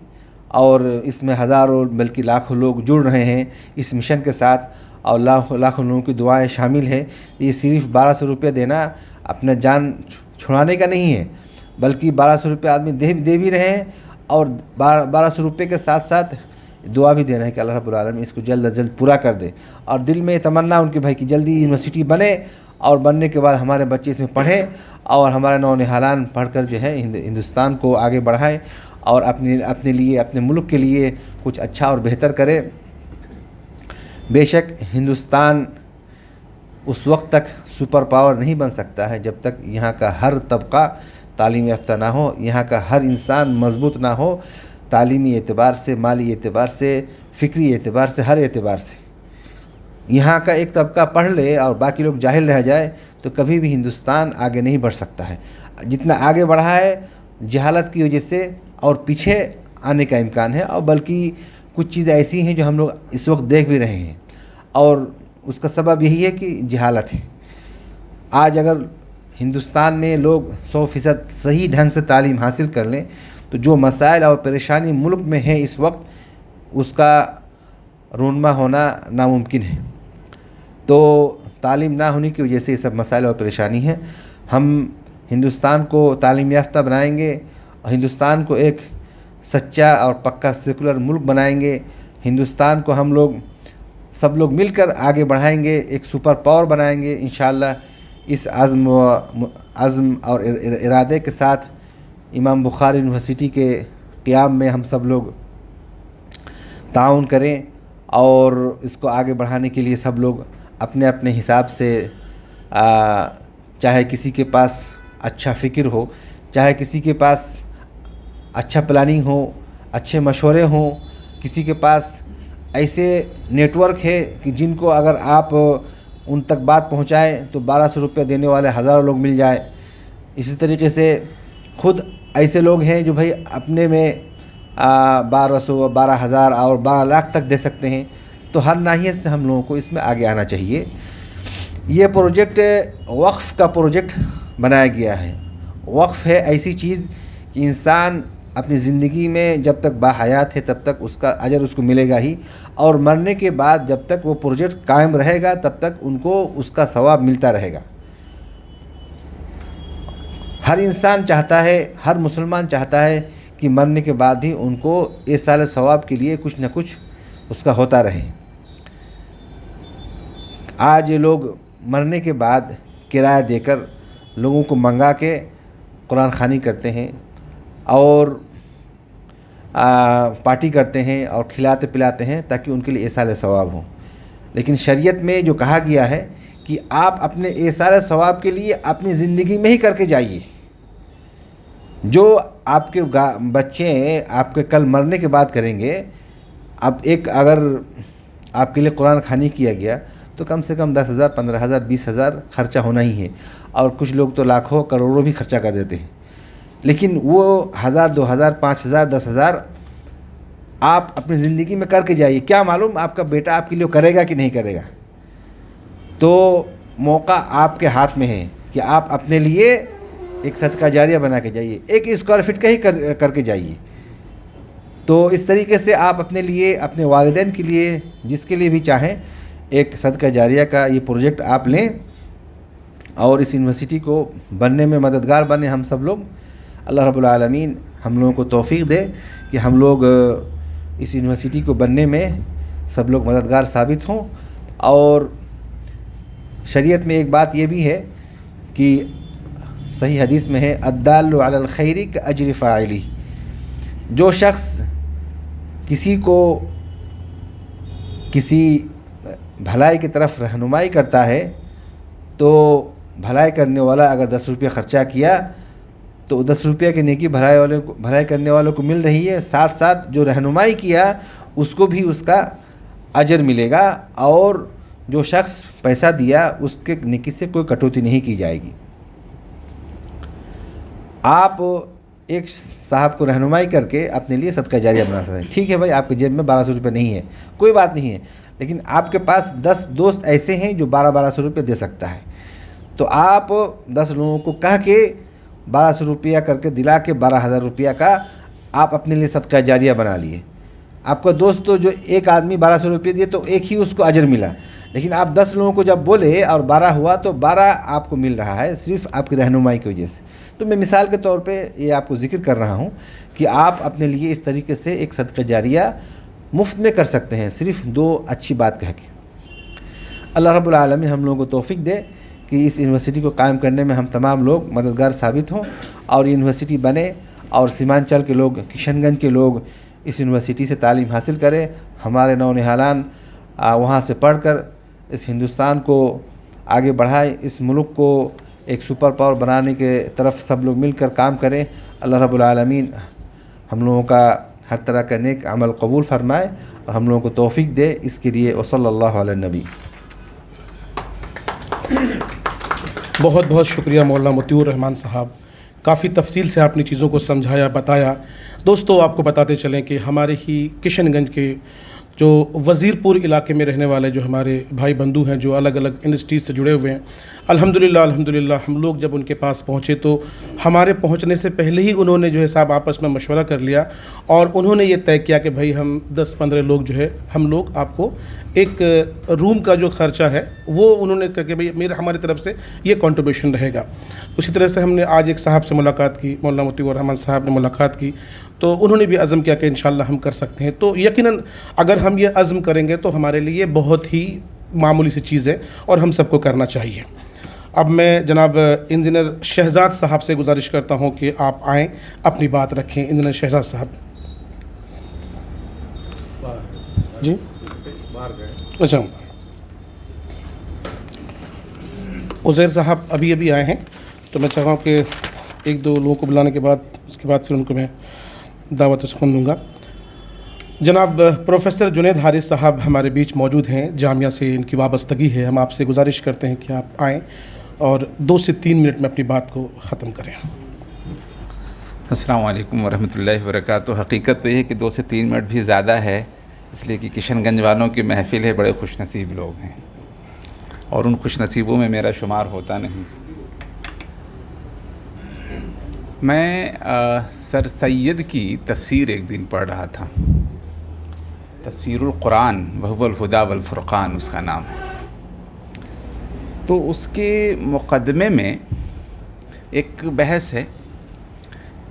और इसमें हज़ारों बल्कि लाखों लोग जुड़ रहे हैं इस मिशन के साथ, और लाखों लोगों की दुआएं शामिल हैं। ये सिर्फ 1200 रुपये देना अपना जान छुड़ाने का नहीं है, बल्कि 1200 रुपये आदमी दे भी रहे हैं, और 1200 रुपये के साथ साथ दुआ भी दे रहे हैं कि अल्लाह रब्बुल आलमीन इसको जल्द अज जल्द पूरा कर दे। और दिल में तमन्ना उनके भाई कि जल्दी यूनिवर्सिटी बने, और बनने के बाद हमारे बच्चे इसमें पढ़ें, और हमारे नौनिहालान पढ़कर जो है हिंदुस्तान को आगे बढ़ाएं, और अपने लिए, अपने मुल्क के लिए कुछ अच्छा और बेहतर करें। बेशक हिंदुस्तान उस वक्त तक सुपर पावर नहीं बन सकता है जब तक यहाँ का हर तबका तालीम याफ्ता ना हो, यहाँ का हर इंसान मजबूत ना हो, तालीमी एतबार से, माली एतबार से, फ़िक्री एतबार से, हर एतबार से। यहाँ का एक तबका पढ़ ले और बाकी लोग जाहिल रह जाए तो कभी भी हिंदुस्तान आगे नहीं बढ़ सकता है। जितना आगे बढ़ा है जहालत की वजह से और पीछे आने का इम्कान है, और बल्कि कुछ चीज़ें ऐसी हैं जो हम लोग इस वक्त देख भी रहे हैं, और उसका सबब यही है कि जहालत है। आज अगर हिंदुस्तान में लोग 100% सही ढंग से तालीम हासिल कर लें तो जो मसाइल और परेशानी मुल्क में है इस वक्त, उसका रूनमा होना नामुमकिन है। तो तालीम ना होने की वजह से ये सब मसाइल और परेशानी है। हम हिंदुस्तान को तालीम याफ्ता बनाएंगे और हिंदुस्तान को एक सच्चा और पक्का सेकुलर मुल्क बनाएंगे। हिंदुस्तान को हम लोग सब लोग मिलकर आगे बढ़ाएंगे, एक सुपर पावर बनाएंगे इंशाअल्लाह। इस अज़्म और इरादे के साथ इमाम बुखारी यूनिवर्सिटी के क़याम में हम सब लोग ताउन करें और इसको आगे बढ़ाने के लिए सब लोग अपने अपने हिसाब से, चाहे किसी के पास अच्छा फ़िक्र हो, चाहे किसी के पास अच्छा प्लानिंग हो, अच्छे मशवरे हों, किसी के पास ऐसे नेटवर्क है कि जिनको अगर आप उन तक बात पहुंचाएं तो 1200 रुपये देने वाले हज़ारों लोग मिल जाए। इसी तरीके से ख़ुद ऐसे लोग हैं जो भाई अपने में 1200, 12,000 और 12 लाख तक दे सकते हैं। तो हर नाहियत से हम लोगों को इसमें आगे आना चाहिए। ये प्रोजेक्ट वक्फ़ का प्रोजेक्ट बनाया गया है। वक्फ़ है ऐसी चीज़ कि इंसान अपनी ज़िंदगी में जब तक बाहयात है तब तक उसका अजर उसको मिलेगा ही, और मरने के बाद जब तक वो प्रोजेक्ट कायम रहेगा तब तक उनको उसका सवाब मिलता रहेगा। हर इंसान चाहता है, हर मुसलमान चाहता है कि मरने के बाद भी उनको इस साल सवाब के लिए कुछ न कुछ उसका होता रहे। आज ये लोग मरने के बाद किराया देकर लोगों को मंगा के कुरान ख़ानी करते हैं और पार्टी करते हैं और खिलाते पिलाते हैं ताकि उनके लिए एसाल सवाब हो। लेकिन शरीयत में जो कहा गया है कि आप अपने एसाल सवाब के लिए अपनी ज़िंदगी में ही करके जाइए। जो आपके बच्चे आपके कल मरने के बाद करेंगे, अब एक अगर आपके लिए कुरान ख़ानी किया गया तो कम से कम 10,000, 15,000, 20,000 खर्चा होना ही है, और कुछ लोग तो लाखों करोड़ों भी खर्चा कर देते हैं। लेकिन वो 1,000, 2,000, 5,000, 10,000 आप अपनी ज़िंदगी में करके जाइए। क्या मालूम आपका बेटा आपके लिए करेगा कि नहीं करेगा। तो मौका आपके हाथ में है कि आप अपने लिए एक सदका जारिया बना के जाइए, 1 स्क्वायर फीट का ही करके जाइए। तो इस तरीके से आप अपने लिए, अपने वालिदैन के लिए, जिसके लिए भी चाहें, एक सदका जारिया का ये प्रोजेक्ट आप लें और इस यूनिवर्सिटी को बनने में मददगार बने हम सब लोग। अल्लाह रब्बुल आलमीन हम लोगों को तौफ़ीक़ दे कि हम लोग इस यूनिवर्सिटी को बनने में सब लोग मददगार साबित हों। और शरीयत में एक बात ये भी है कि सही हदीस में है, अद्दाल्लु अलल खैरि का अज्र फ़ाइली। जो शख्स किसी को किसी भलाई की तरफ रहनुमाई करता है तो भलाई करने वाला अगर 10 रुपये ख़र्चा किया तो 10 रुपये की नेकी भलाई करने वालों को मिल रही है, साथ साथ जो रहनुमाई किया उसको भी उसका अजर मिलेगा, और जो शख्स पैसा दिया उसके नेकी से कोई कटौती नहीं की जाएगी। आप एक साहब को रहनुमाई करके अपने लिए सदका जारिया बना सकते हैं। ठीक है भाई, आपके जेब में 1200 रुपये नहीं है, कोई बात नहीं है, लेकिन आपके पास 10 दोस्त ऐसे हैं जो 1200 रुपये दे सकता है। तो आप 10 लोगों को कह के 1200 रुपया करके दिला के 12,000 रुपया का आप अपने लिए सदका जारिया बना लिए। आपका दोस्त तो जो एक आदमी 1200 रुपये दिए तो एक ही उसको अजर मिला, लेकिन आप 10 लोगों को जब बोले और 12 हुआ तो 12 आपको मिल रहा है सिर्फ़ आपकी रहनुमाई की वजह से। तो मैं मिसाल के तौर पे ये आपको ज़िक्र कर रहा हूँ कि आप अपने लिए इस तरीके से एक सदका जारिया मुफ्त में कर सकते हैं, सिर्फ़ 2 अच्छी बात कह के। अल्लाह रब्बुल आलमीन हम लोगों को तौफ़ीक़ दे कि इस यूनिवर्सिटी को कायम करने में हम तमाम लोग मददगार साबित हों और यूनिवर्सिटी बने और सीमांचल के लोग, किशनगंज के लोग इस यूनिवर्सिटी से तालीम हासिल करें। हमारे नौनिहालान वहाँ से पढ़कर इस हिंदुस्तान को आगे बढ़ाए, इस मुल्क को एक सुपर पावर बनाने के तरफ सब लोग मिलकर काम करें। अल्लाह रब्बुल आलमीन हम लोगों का हर तरह का नेक अमल कबूल फरमाए और हम लोगों को तौफीक दे। इसके लिए वसल्लल्लाहु अला नबी। बहुत बहुत शुक्रिया मौलाना मोतीउर रहमान साहब, काफ़ी तफसील से आपने चीज़ों को समझाया, बताया। दोस्तों, आपको बताते चलें कि हमारे ही किशनगंज के जो वज़ीरपुर इलाके में रहने वाले जो हमारे भाई बंधु हैं, जो अलग अलग इंडस्ट्रीज से जुड़े हुए हैं, अल्हम्दुलिल्लाह हम लोग जब उनके पास पहुँचे तो हमारे पहुँचने से पहले ही उन्होंने जो है साहब आपस में मशवरा कर लिया और उन्होंने ये तय किया कि भाई हम 10-15 लोग जो है हम लोग आपको एक रूम का जो ख़र्चा है वो उन्होंने करके भाई हमारी तरफ से ये कंट्रीब्यूशन रहेगा। उसी तरह से हमने आज एक साहब से मुलाकात की, मौलाना मोतीउर रहमान साहब ने मुलाकात की, तो उन्होंने भी अज़म किया कि इंशाल्लाह हम कर सकते हैं। तो यकीनन अगर हम ये अज़म करेंगे तो हमारे लिए बहुत ही मामूली सी चीज़ है और हम सबको करना चाहिए। अब मैं जनाब इंजीनियर शहजाद साहब से गुजारिश करता हूँ कि आप आएँ, अपनी बात रखें। इंजीनियर शहजाद साहब जी, अच्छा, उज़ैर साहब अभी अभी आए हैं, तो मैं चाह रहा हूँ कि 1-2 लोगों को बुलाने के बाद उसके बाद फिर उनको मैं दावत सुन दूँगा। जनाब प्रोफेसर जुनैद हारिस साहब हमारे बीच मौजूद हैं, जामिया से इनकी वाबस्तगी है। हम आपसे गुजारिश करते हैं कि आप आएँ और 2 से 3 मिनट में अपनी बात को ख़त्म करें। अस्सलाम वालेकुम वरहमतुल्लाहि वबरकातुहू। हकीकत तो ये है कि 2 से 3 मिनट भी ज़्यादा है, इसलिए कि किशनगंज वालों की महफ़िल है, बड़े खुशनसीब लोग हैं और उन खुशनसीबों में मेरा शुमार होता नहीं। मैं सर सैयद की तफसीर एक दिन पढ़ रहा था, तफसीरुल कुरान वहुवल हुदा वल फुरक़ान उसका नाम है। तो उसके मुक़दमे में एक बहस है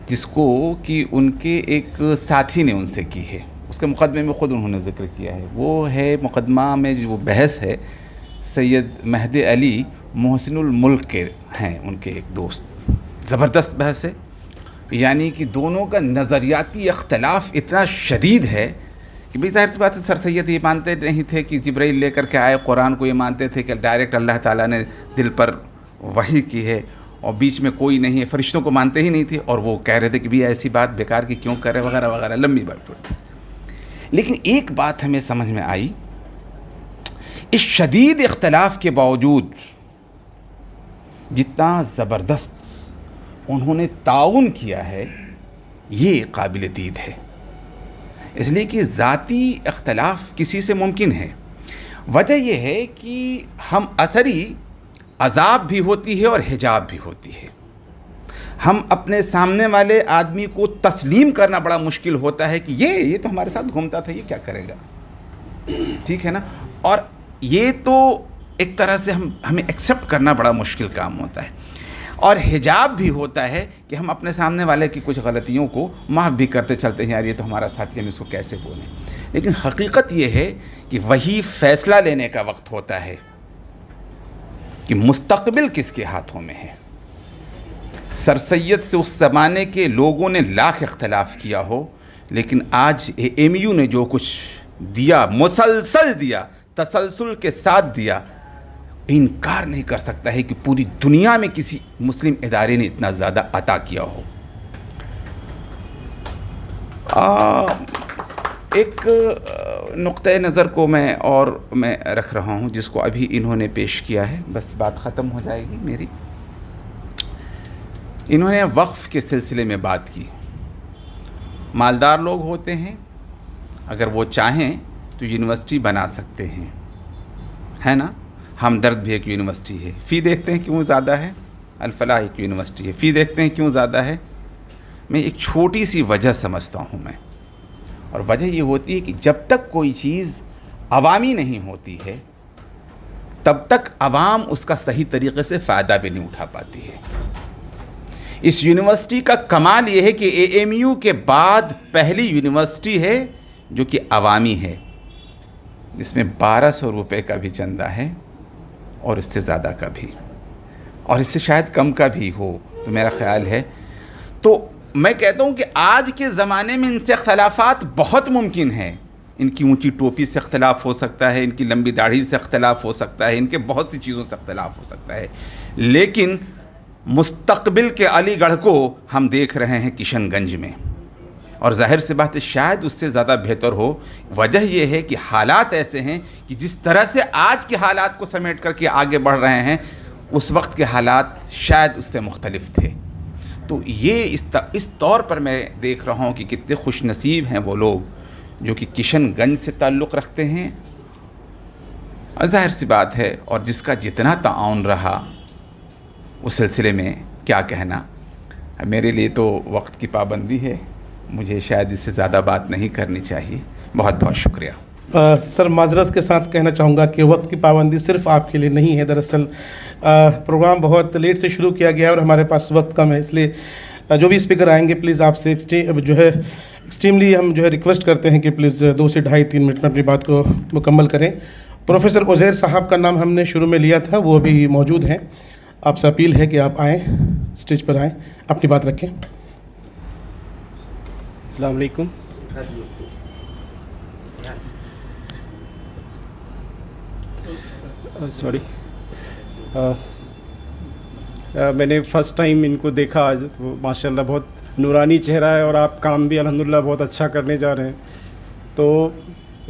जिसको कि उनके एक साथी ने उनसे की है, उसके मुक़दमे में ख़ुद उन्होंने ज़िक्र किया है। वो है मुक़दमा में जो बहस है, सैयद महदी अली मोहसिनुल मुल्क के हैं उनके एक दोस्त। ज़बरदस्त बहस है, यानी कि दोनों का नज़रियाती इख्तलाफ इतना शदीद है कि भाई ज़ाहिर सी बात है, सर सैयद ये मानते नहीं थे कि जिब्राइल लेकर के आए कुरान को, ये मानते थे कि डायरेक्ट अल्लाह ताला ने दिल पर वही की है और बीच में कोई नहीं है, फ़रिश्तों को मानते ही नहीं थे। और वो कह रहे थे कि भाई ऐसी बात बेकार की क्यों करे वगैरह वगैरह, लंबी बात। लेकिन एक बात हमें समझ में आई, इस शदीद इख्तलाफ के बावजूद जितना ज़बरदस्त उन्होंने ताउन किया है, ये काबिल दीद है। इसलिए कि ज़ाती इख्तलाफ किसी से मुमकिन है। वजह यह है कि हम असरी अज़ाब भी होती है और हिजाब भी होती है। हम अपने सामने वाले आदमी को तस्लीम करना बड़ा मुश्किल होता है कि ये तो हमारे साथ घूमता था, ये क्या करेगा, ठीक है ना। और ये तो एक तरह से हमें एक्सेप्ट करना बड़ा मुश्किल काम होता है। और हिजाब भी होता है कि हम अपने सामने वाले की कुछ गलतियों को माफ़ भी करते चलते हैं, यार ये तो हमारा साथी, हम इसको कैसे बोलें। लेकिन हकीकत ये है कि वही फ़ैसला लेने का वक्त होता है कि मुस्तक़बिल किसके हाथों में है। सर सैयद से उस ज़माने के लोगों ने लाख इख्तलाफ किया हो, लेकिन आज AMU ने जो कुछ दिया, मुसलसल दिया, तसलसल के साथ दिया, इनकार नहीं कर सकता है कि पूरी दुनिया में किसी मुस्लिम इदारे ने इतना ज़्यादा अता किया हो। एक नुक्ते नज़र को मैं रख रहा हूँ जिसको अभी इन्होंने पेश किया है, बस बात ख़त्म हो जाएगी मेरी। इन्होंने वक्फ़ के सिलसिले में बात की। मालदार लोग होते हैं, अगर वो चाहें तो यूनिवर्सिटी बना सकते हैं, है ना। हमदर्द भी एक यूनिवर्सिटी है, फ़ी देखते हैं क्यों ज़्यादा है। अल-फलाह एक यूनिवर्सिटी है, फ़ी देखते हैं क्यों ज़्यादा है। मैं एक छोटी सी वजह समझता हूँ मैं, और वजह ये होती है कि जब तक कोई चीज़ अवामी नहीं होती है तब तक अवाम उसका सही तरीक़े से फ़ायदा भी नहीं उठा पाती है। इस यूनिवर्सिटी का कमाल ये है कि AMU के बाद पहली यूनिवर्सिटी है जो कि अवामी है, जिसमें 1200 रुपये का भी चंदा है और इससे ज़्यादा का भी, और इससे शायद कम का भी हो, तो मेरा ख़्याल है। तो मैं कहता हूँ कि आज के ज़माने में इनसे इख्तलाफात बहुत मुमकिन है, इनकी ऊंची टोपी से अख्तलाफ हो सकता है, इनकी लंबी दाढ़ी से अख्तलाफ हो सकता है, इनके बहुत सी चीज़ों से अख्तलाफ हो सकता है, लेकिन मुस्तक़बिल के अलीगढ़ को हम देख रहे हैं किशनगंज में, और ज़ाहिर सी बात है शायद उससे ज़्यादा बेहतर हो। वजह यह है कि हालात ऐसे हैं कि जिस तरह से आज के हालात को समेट करके आगे बढ़ रहे हैं, उस वक्त के हालात शायद उससे मुख्तलिफ थे। तो ये इस तौर पर मैं देख रहा हूँ कि कितने खुशनसीब हैं वो लोग जो कि किशनगंज से ताल्लुक़ रखते हैं। ज़ाहिर सी बात है, और जिसका जितना ताउन रहा उस सिलसिले में क्या कहना। मेरे लिए तो वक्त की पाबंदी है, मुझे शायद इससे ज़्यादा बात नहीं करनी चाहिए। बहुत बहुत शुक्रिया। सर, माजरत के साथ कहना चाहूँगा कि वक्त की पाबंदी सिर्फ आपके लिए नहीं है। दरअसल प्रोग्राम बहुत लेट से शुरू किया गया है और हमारे पास वक्त कम है, इसलिए जो भी स्पीकर आएंगे प्लीज़ आपसे एक्सट्रीमली हम रिक्वेस्ट करते हैं कि प्लीज़ 2 से ढाई 3 मिनट में अपनी बात को मुकम्मल करें। प्रोफेसर उज़ैर साहब का नाम हमने शुरू में लिया था, वो अभी मौजूद हैं। आपसे अपील है कि आप आएँ, स्टेज पर आएँ, अपनी बात रखें। अस्सलाम वालेकुम। सॉरी, मैंने फ़र्स्ट टाइम इनको देखा आज। माशाल्लाह बहुत नूरानी चेहरा है और आप काम भी अल्हम्दुलिल्लाह बहुत अच्छा करने जा रहे हैं। तो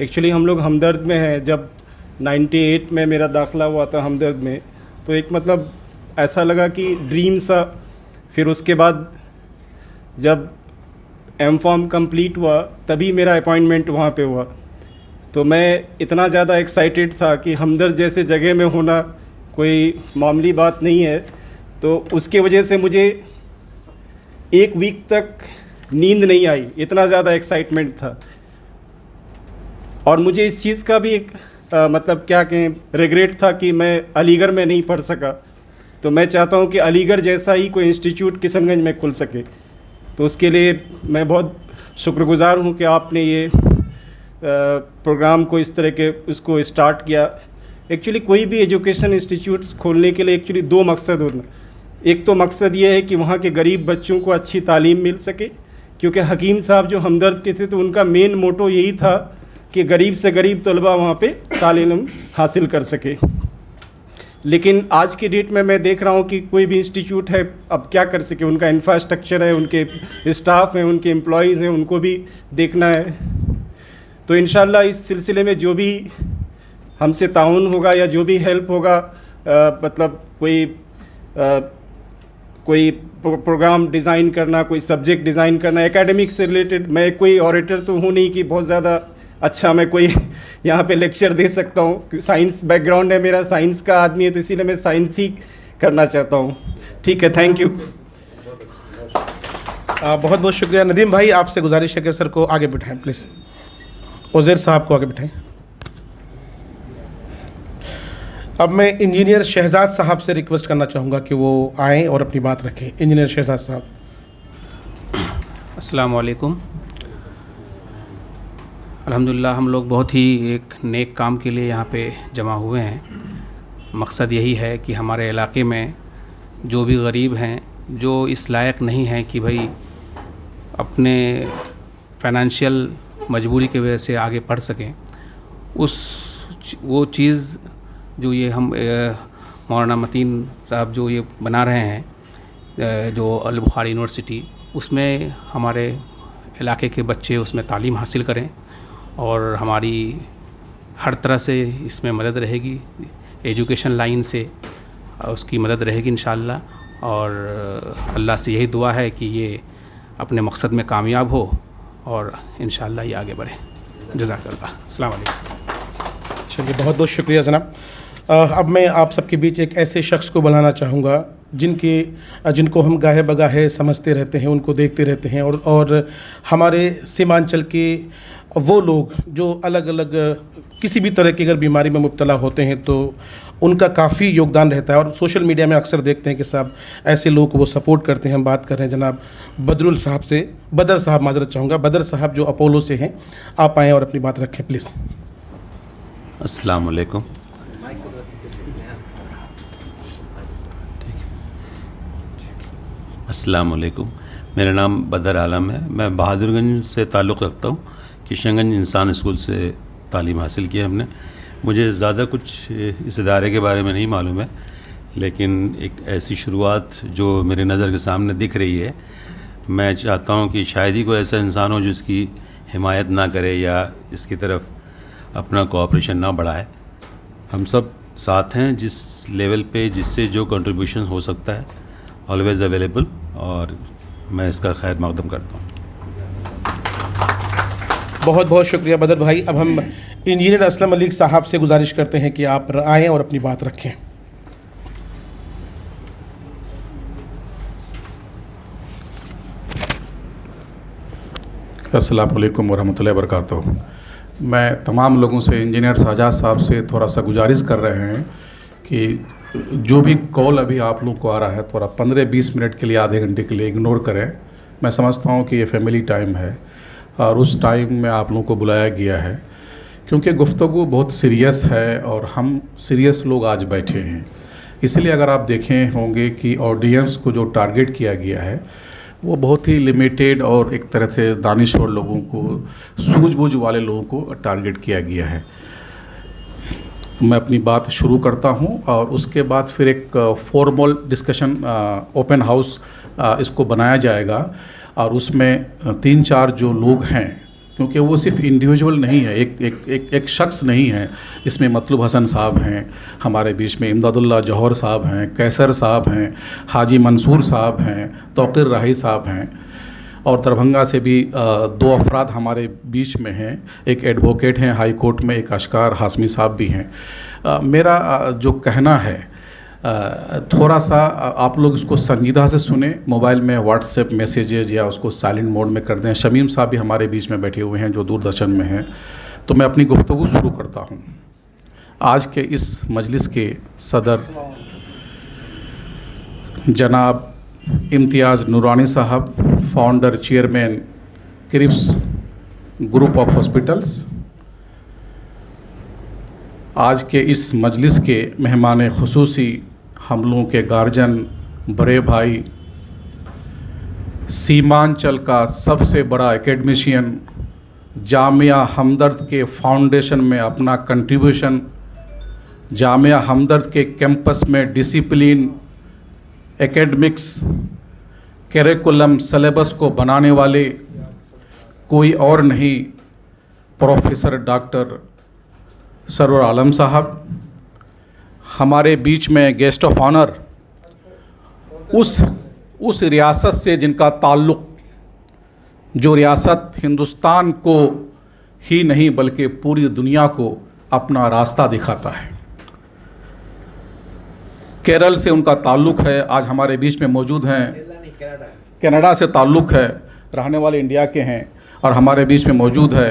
एक्चुअली हम लोग हमदर्द में हैं। जब 98 में मेरा दाखिला हुआ था हमदर्द में, तो एक मतलब ऐसा लगा कि ड्रीम सा। फिर उसके बाद जब एम.फॉर्म कंप्लीट हुआ तभी मेरा अपॉइंटमेंट वहाँ पे हुआ। तो मैं इतना ज़्यादा एक्साइटेड था कि हमदर्द जैसे जगह में होना कोई मामूली बात नहीं है। तो उसके वजह से मुझे 1 वीक तक नींद नहीं आई, इतना ज़्यादा एक्साइटमेंट था। और मुझे इस चीज़ का भी एक मतलब क्या कहें रिग्रेट था कि मैं अलीगढ़ में नहीं पढ़ सका। तो मैं चाहता हूँ कि अलीगढ़ जैसा ही कोई इंस्टीट्यूट किशनगंज में खुल सके। तो उसके लिए मैं बहुत शुक्रगुज़ार हूँ कि आपने ये प्रोग्राम को इस तरह के उसको स्टार्ट किया। एक्चुअली कोई भी एजुकेशन इंस्टीट्यूट्स खोलने के लिए एक्चुअली 2 मकसद होना। एक तो मकसद ये है कि वहाँ के गरीब बच्चों को अच्छी तालीम मिल सके, क्योंकि हकीम साहब जो हमदर्द के थे तो उनका मेन मोटो यही था कि गरीब से गरीब तलबा वहाँ पे तालीम हासिल कर सके। लेकिन आज की डेट में मैं देख रहा हूँ कि कोई भी इंस्टीट्यूट है अब क्या कर सके। उनका इंफ्रास्ट्रक्चर है, उनके स्टाफ हैं, उनके एम्प्लॉयज़ हैं, उनको भी देखना है। तो इंशाल्लाह इस सिलसिले में जो भी हमसे ताउन होगा या जो भी हेल्प होगा, मतलब कोई प्रोग्राम डिज़ाइन करना, कोई सब्जेक्ट डिज़ाइन करना एकेडमिक से रिलेटेड। मैं कोई ऑरेटर तो हूँ नहीं कि बहुत ज़्यादा अच्छा मैं कोई यहाँ पे लेक्चर दे सकता हूँ। साइंस बैकग्राउंड है मेरा, साइंस का आदमी है, तो इसीलिए मैं साइंस ही करना चाहता हूँ। ठीक है, थैंक यू। बहुत बहुत शुक्रिया। नदीम भाई, आपसे गुजारिश है कि सर को आगे बिठाएं प्लीज़। उज़ैर साहब को आगे बिठाएं। अब मैं इंजीनियर शहजाद साहब से रिक्वेस्ट करना चाहूँगा कि वो आएँ और अपनी बात रखें। इंजीनियर शहजाद साहब। अस्सलाम वालेकुम। अल्हम्दुलिल्लाह हम लोग बहुत ही एक नेक काम के लिए यहाँ पे जमा हुए हैं। मकसद यही है कि हमारे इलाके में जो भी गरीब हैं, जो इस लायक नहीं हैं कि भाई अपने फाइनेंशियल मजबूरी की वजह से आगे पढ़ सकें, वो चीज़ जो ये हम मौलाना मतीन साहब जो ये बना रहे हैं, जो अल बुखारी यूनिवर्सिटी, उसमें हमारे इलाके के बच्चे उसमें तालीम हासिल करें और हमारी हर तरह से इसमें मदद रहेगी। एजुकेशन लाइन से उसकी मदद रहेगी इंशाअल्लाह। और अल्लाह से यही दुआ है कि ये अपने मकसद में कामयाब हो और इंशाअल्लाह ये आगे बढ़े। जज़ाकल्लाह। अस्सलाम वालेकुम। चलिए, बहुत बहुत शुक्रिया जनाब। अब मैं आप सबके बीच एक ऐसे शख्स को बुलाना चाहूँगा जिनको हम गाहे बगाहे समझते रहते हैं, उनको देखते रहते हैं, और हमारे सीमांचल के वो लोग जो अलग अलग किसी भी तरह की अगर बीमारी में मुब्तला होते हैं तो उनका काफ़ी योगदान रहता है। और सोशल मीडिया में अक्सर देखते हैं कि साहब ऐसे लोग को वो सपोर्ट करते हैं। हम बात कर रहे हैं जनाब बदरुल साहब से। बदर साहब, माजरत चाहूँगा, बदर साहब जो अपोलो से हैं, आप आएँ और अपनी बात रखें प्लीज़। अस्सलाम वालेकुम। अस्सलाम वालेकुम। मेरा नाम बदर आलम है। मैं बहादुरगंज से ताल्लुक़ रखता हूँ। किशनगंज इंसान स्कूल से तालीम हासिल की है हमने। मुझे ज़्यादा कुछ इस इदारे के बारे में नहीं मालूम है, लेकिन एक ऐसी शुरुआत जो मेरे नज़र के सामने दिख रही है, मैं चाहता हूँ कि शायद ही कोई ऐसा इंसान हो जिसकी हिमायत ना करे या इसकी तरफ अपना कोऑपरेशन ना बढ़ाए। हम सब साथ हैं जिस लेवल पे, जिससे जो कंट्रीब्यूशन हो सकता है, ऑलवेज़ अवेलेबल, और मैं इसका खैर मकदम करता हूँ। बहुत बहुत शुक्रिया बदर भाई। अब हम इंजीनियर असलम मलिक साहब से गुजारिश करते हैं कि आप आएँ और अपनी बात रखें। अस्सलाम वालेकुम वरहमतुल्लाहि वबरकातुहू। मैं तमाम लोगों से, इंजीनियर साजाद साहब से थोड़ा सा गुजारिश कर रहे हैं कि जो भी कॉल अभी आप लोग को आ रहा है, थोड़ा 15-20 मिनट के लिए, आधे घंटे के लिए इग्नोर करें। मैं समझता हूँ कि ये फैमिली टाइम है और उस टाइम में आप लोगों को बुलाया गया है क्योंकि गुफ्तगू बहुत सीरियस है और हम सीरियस लोग आज बैठे हैं। इसलिए अगर आप देखें होंगे कि ऑडियंस को जो टारगेट किया गया है वो बहुत ही लिमिटेड और एक तरह से दानिश्वर लोगों को, सूझबूझ वाले लोगों को टारगेट किया गया है। मैं अपनी बात शुरू करता हूं और उसके बाद फिर एक फॉर्मल डिस्कशन, ओपन हाउस इसको बनाया जाएगा और उसमें 3-4 जो लोग हैं, क्योंकि वो सिर्फ इंडिविजुअल नहीं है, एक शख्स नहीं है। इसमें मतलूब हसन साहब हैं हमारे बीच में, इमदादुल्लाह जौहर साहब हैं, कैसर साहब हैं, हाजी मंसूर साहब हैं, तौकीर राही साहब हैं, और दरभंगा से भी 2 अफराद हमारे बीच में हैं। एक एडवोकेट हैं हाई कोर्ट में, एक अशकार हाशमी साहब भी हैं। मेरा जो कहना है, थोड़ा सा आप लोग इसको संजीदा से सुने। मोबाइल में व्हाट्सएप मैसेजेज या उसको साइलेंट मोड में कर दें। शमीम साहब भी हमारे बीच में बैठे हुए हैं जो दूरदर्शन में हैं। तो मैं अपनी गुफ्तगू शुरू करता हूँ। आज के इस मजलिस के सदर जनाब इम्तियाज़ नूरानी साहब, founder chairman Cripps group of hospitals, आज के इस मजलिस के मेहमान खुसूसी हम लोगों के गार्जियन, बड़े भाई, सीमांचल का सबसे बड़ा एकेडमिशियन, जामिया हमदर्द के फाउंडेशन में अपना कंट्रीब्यूशन, जामिया हमदर्द के कैंपस में डिसिप्लिन, एकेडमिक्स, करिकुलम, सिलेबस को बनाने वाले कोई और नहीं, प्रोफेसर डॉक्टर सरवर आलम साहब। हमारे बीच में गेस्ट ऑफ ऑनर उस रियासत से जिनका ताल्लुक़, जो रियासत हिंदुस्तान को ही नहीं बल्कि पूरी दुनिया को अपना रास्ता दिखाता है। केरल से उनका ताल्लुक़ है, आज हमारे बीच में मौजूद हैं। कनाडा से ताल्लुक़ है, रहने वाले इंडिया के हैं, और हमारे बीच में मौजूद है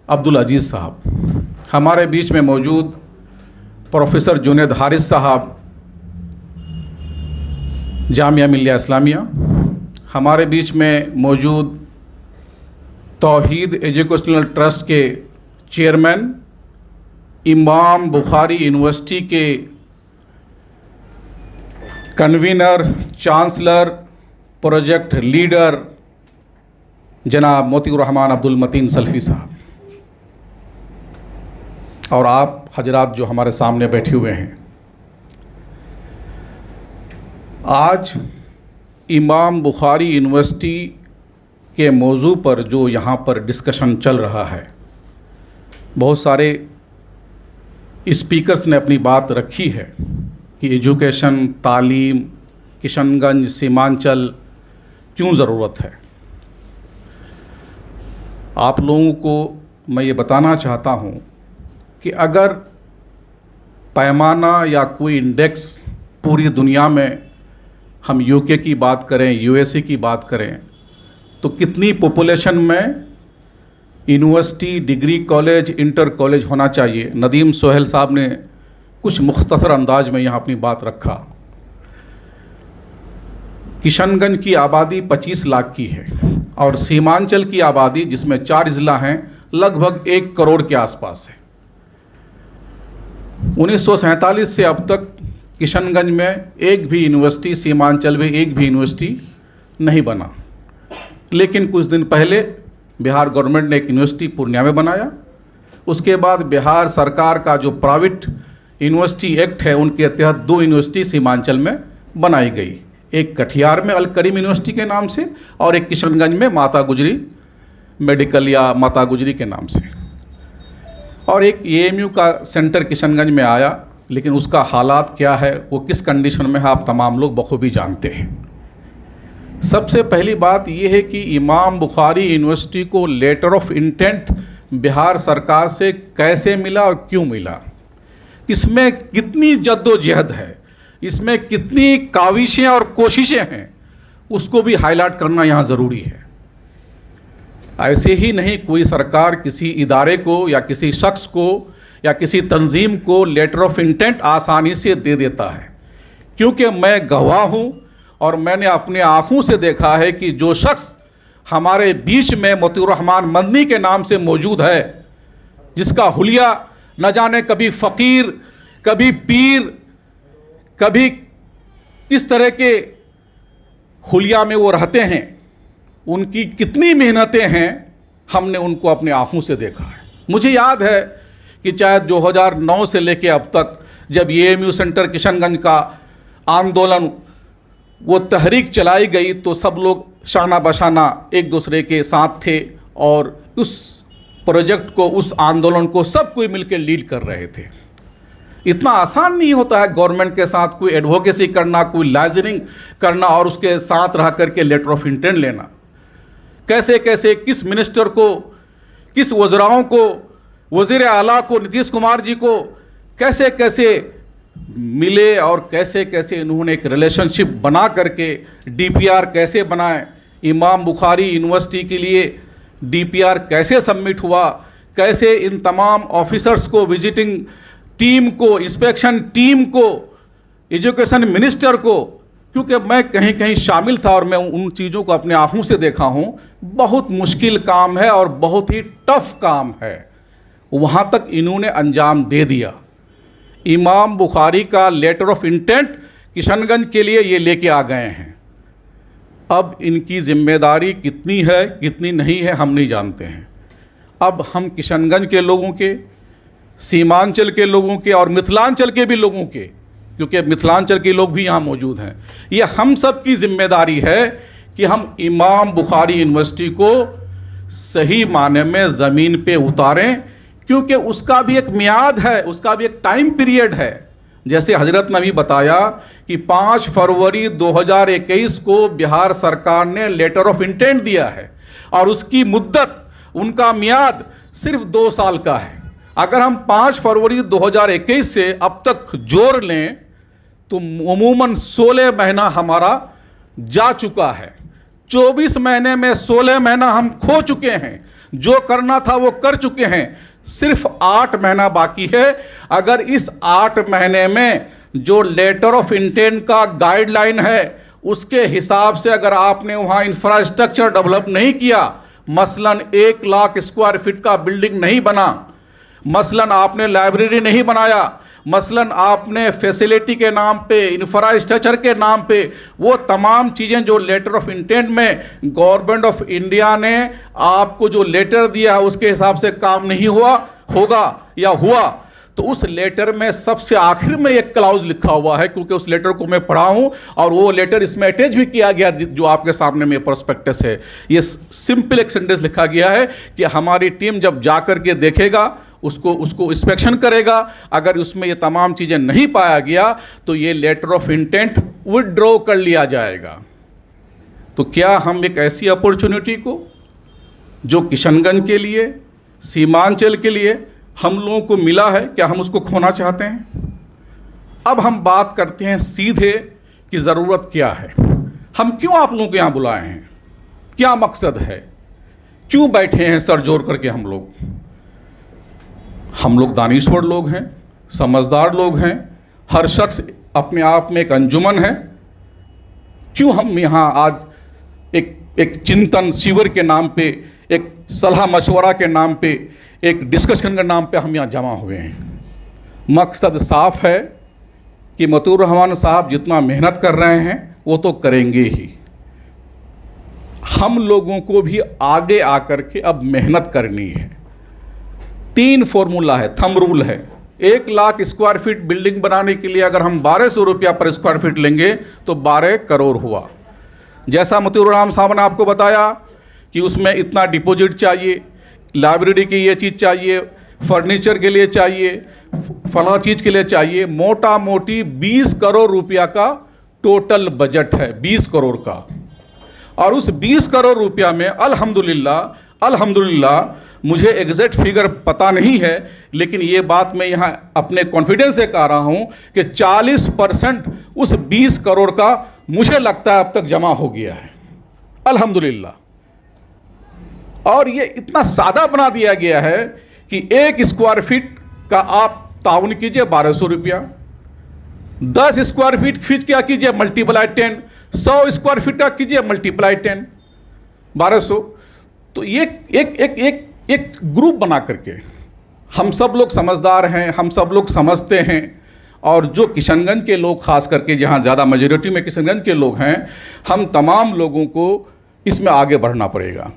अब्दुल अजीज़ साहब। हमारे बीच में मौजूद प्रोफेसर जुनैद हारिस साहब, जामिया मिल्लिया इस्लामिया। हमारे बीच में मौजूद तौहीद एजुकेशनल ट्रस्ट के चेयरमैन, इमाम बुखारी यूनिवर्सिटी के कन्वीनर, चांसलर, प्रोजेक्ट लीडर जनाब मोतीउर रहमान अब्दुल मतीन सल्फ़ी साहब, और आप हजरात जो हमारे सामने बैठे हुए हैं। आज इमाम बुखारी यूनिवर्सिटी के मौजू पर जो यहाँ पर डिस्कशन चल रहा है, बहुत सारे स्पीकर्स ने अपनी बात रखी है कि एजुकेशन, तालीम, किशनगंज, सीमांचल क्यों ज़रूरत है। आप लोगों को मैं ये बताना चाहता हूँ कि अगर पैमाना या कोई इंडेक्स पूरी दुनिया में, हम यूके की बात करें, यूएसए की बात करें, तो कितनी पॉपुलेशन में university, degree college, inter college होना चाहिए। नदीम सोहेल साहब ने कुछ मुख्तसर अंदाज में यहाँ अपनी बात रखा। किशनगंज की आबादी 25 लाख की है और सीमांचल की आबादी, जिसमें 4 ज़िला हैं, लगभग 1 करोड़ के आसपास है। 1947 से अब तक किशनगंज में एक भी यूनिवर्सिटी, सीमांचल में एक भी यूनिवर्सिटी नहीं बना। लेकिन कुछ दिन पहले बिहार गवर्नमेंट ने एक यूनिवर्सिटी पूर्णिया में बनाया। उसके बाद बिहार सरकार का जो प्राइवेट यूनिवर्सिटी एक्ट है उनके तहत 2 यूनिवर्सिटी सीमांचल में बनाई गई, एक कटिहार में अल करीम यूनिवर्सिटी के नाम से और एक किशनगंज में माता गुजरी मेडिकल या माता गुजरी के नाम से, और एक AMU का सेंटर किशनगंज में आया। लेकिन उसका हालात क्या है, वो किस कंडीशन में है, आप तमाम लोग बखूबी जानते हैं। सबसे पहली बात ये है कि इमाम बुखारी यूनिवर्सिटी को लेटर ऑफ इंटेंट बिहार सरकार से कैसे मिला और क्यों मिला, इसमें कितनी जद्दोजहद है, इसमें कितनी काविशें और कोशिशें हैं, उसको भी हाईलाइट करना यहाँ ज़रूरी है। ऐसे ही नहीं कोई सरकार किसी इदारे को या किसी शख्स को या किसी तंजीम को लेटर ऑफ इंटेंट आसानी से दे देता है, क्योंकि मैं गवाह हूँ और मैंने अपने आँखों से देखा है कि जो शख्स हमारे बीच में मोतीउर रहमान मदनी के नाम से मौजूद है, जिसका हुलिया न जाने कभी फ़कीर, कभी पीर, कभी किस तरह के हुलिया में वो रहते हैं, उनकी कितनी मेहनतें हैं, हमने उनको अपने आँखों से देखा है। मुझे याद है कि चाहे 2009 से लेके अब तक जब AMU सेंटर किशनगंज का आंदोलन वो तहरीक चलाई गई तो सब लोग शाना बशाना एक दूसरे के साथ थे और उस प्रोजेक्ट को, उस आंदोलन को सब कोई मिलकर लीड कर रहे थे। इतना आसान नहीं होता है गवर्नमेंट के साथ कोई एडवोकेसी करना, कोई लाइजनिंग करना और उसके साथ रह करके लेटर ऑफ इंटेंट लेना। कैसे कैसे किस मिनिस्टर को, किस वज़राओं को, वज़ीर आला को, नीतीश कुमार जी को कैसे कैसे मिले और कैसे कैसे इन्होंने एक रिलेशनशिप बना करके DPR कैसे बनाए, इमाम बुखारी यूनिवर्सिटी के लिए DPR कैसे सबमिट हुआ, कैसे इन तमाम ऑफिसर्स को, विजिटिंग टीम को, इंस्पेक्शन टीम को, एजुकेशन मिनिस्टर को, क्योंकि मैं कहीं कहीं शामिल था और मैं उन चीज़ों को अपने आँखों से देखा हूँ, बहुत मुश्किल काम है और बहुत ही टफ काम है, वहाँ तक इन्होंने अंजाम दे दिया। इमाम बुखारी का लेटर ऑफ इंटेंट किशनगंज के लिए ये लेके आ गए हैं। अब इनकी जिम्मेदारी कितनी है कितनी नहीं है हम नहीं जानते हैं। अब हम किशनगंज के लोगों के, सीमांचल के लोगों के और मिथिलांचल के भी लोगों के, क्योंकि मिथिलांचल के लोग भी यहाँ मौजूद हैं, ये हम सब की जिम्मेदारी है कि हम इमाम बुखारी यूनिवर्सिटी को सही माने में ज़मीन पे उतारें, क्योंकि उसका भी एक मियाद है, उसका भी एक टाइम पीरियड है। जैसे हजरत ने भी बताया कि 5 फरवरी 2021 को बिहार सरकार ने लेटर ऑफ इंटेंट दिया है और उसकी मुद्दत, उनका मियाद सिर्फ 2 साल का है। अगर हम 5 फरवरी 2021 से अब तक जोड़ लें तो अमूमन 16 महीना हमारा जा चुका है। 24 महीने में 16 महीना हम खो चुके हैं, जो करना था वो कर चुके हैं, सिर्फ 8 महीना बाकी है। अगर इस 8 महीने में जो लेटर ऑफ इंटेंट का गाइडलाइन है उसके हिसाब से अगर आपने वहाँ इंफ्रास्ट्रक्चर डेवलप नहीं किया, मसलन 1 लाख स्क्वायर फीट का बिल्डिंग नहीं बना, मसलन आपने लाइब्रेरी नहीं बनाया, मसलन आपने फैसिलिटी के नाम पे, इंफ्रास्ट्रक्चर के नाम पे वो तमाम चीज़ें जो लेटर ऑफ इंटेंट में गवर्नमेंट ऑफ इंडिया ने आपको जो लेटर दिया है उसके हिसाब से काम नहीं हुआ, होगा या हुआ, तो उस लेटर में सबसे आखिर में एक क्लाउज लिखा हुआ है, क्योंकि उस लेटर को मैं पढ़ा हूँ और वो लेटर इसमें अटैच भी किया गया जो आपके सामने में प्रोस्पेक्टस है। ये सिंपल एक सेंटेंस लिखा गया है कि हमारी टीम जब जा कर के देखेगा, उसको इंस्पेक्शन करेगा, अगर उसमें ये तमाम चीज़ें नहीं पाया गया तो ये लेटर ऑफ इंटेंट विथड्रॉ कर लिया जाएगा। तो क्या हम एक ऐसी अपॉर्चुनिटी को जो किशनगंज के लिए, सीमांचल के लिए हम लोगों को मिला है, क्या हम उसको खोना चाहते हैं? अब हम बात करते हैं सीधे कि ज़रूरत क्या है, हम क्यों आप लोगों को यहाँ बुलाए हैं, क्या मकसद है, क्यों बैठे हैं सर जोड़ करके हम लोग दानिश्वर लोग हैं, समझदार लोग हैं, हर शख्स अपने आप में एक अंजुमन है। क्यों हम यहाँ आज एक चिंतन शिविर के नाम पे, एक सलाह मशवरा के नाम पे, एक डिस्कशन के नाम पे हम यहाँ जमा हुए हैं? मकसद साफ है कि मोतीउर रहमान साहब जितना मेहनत कर रहे हैं वो तो करेंगे ही। हम लोगों को भी आगे आकर के अब मेहनत करनी है। 3 फॉर्मूला है, थंब रूल है। 1 लाख स्क्वायर फीट बिल्डिंग बनाने के लिए अगर हम 1200 रुपया पर स्क्वायर फीट लेंगे तो 12 करोड़ हुआ। जैसा मतिउर रहमान साहब ने आपको बताया कि उसमें इतना डिपॉजिट चाहिए, लाइब्रेरी की ये चीज़ चाहिए, फर्नीचर के लिए चाहिए, फला चीज़ के लिए चाहिए, मोटा मोटी 20 करोड़ रुपया का टोटल बजट है, 20 करोड़ का। और उस 20 करोड़ रुपया में अल्हम्दुलिल्लाह मुझे एग्जैक्ट फिगर पता नहीं है, लेकिन ये बात मैं यहाँ अपने कॉन्फिडेंस से कह रहा हूँ कि 40% उस 20 करोड़ का मुझे लगता है अब तक जमा हो गया है, अल्हम्दुलिल्लाह। और ये इतना सादा बना दिया गया है कि 1 स्क्वायर फीट का आप ताउन कीजिए 1200 रुपया, 10 स्क्वायर फीट क्या कीजिए मल्टीप्लाई 10, 100 स्क्वायर फीट का कीजिए मल्टीप्लाई 10, 1200। तो ये एक ग्रुप बना करके हम सब लोग समझदार हैं, हम सब लोग समझते हैं। और जो किशनगंज के लोग खास करके, जहाँ ज़्यादा मेजॉरिटी में किशनगंज के लोग हैं, हम तमाम लोगों को इसमें आगे बढ़ना पड़ेगा।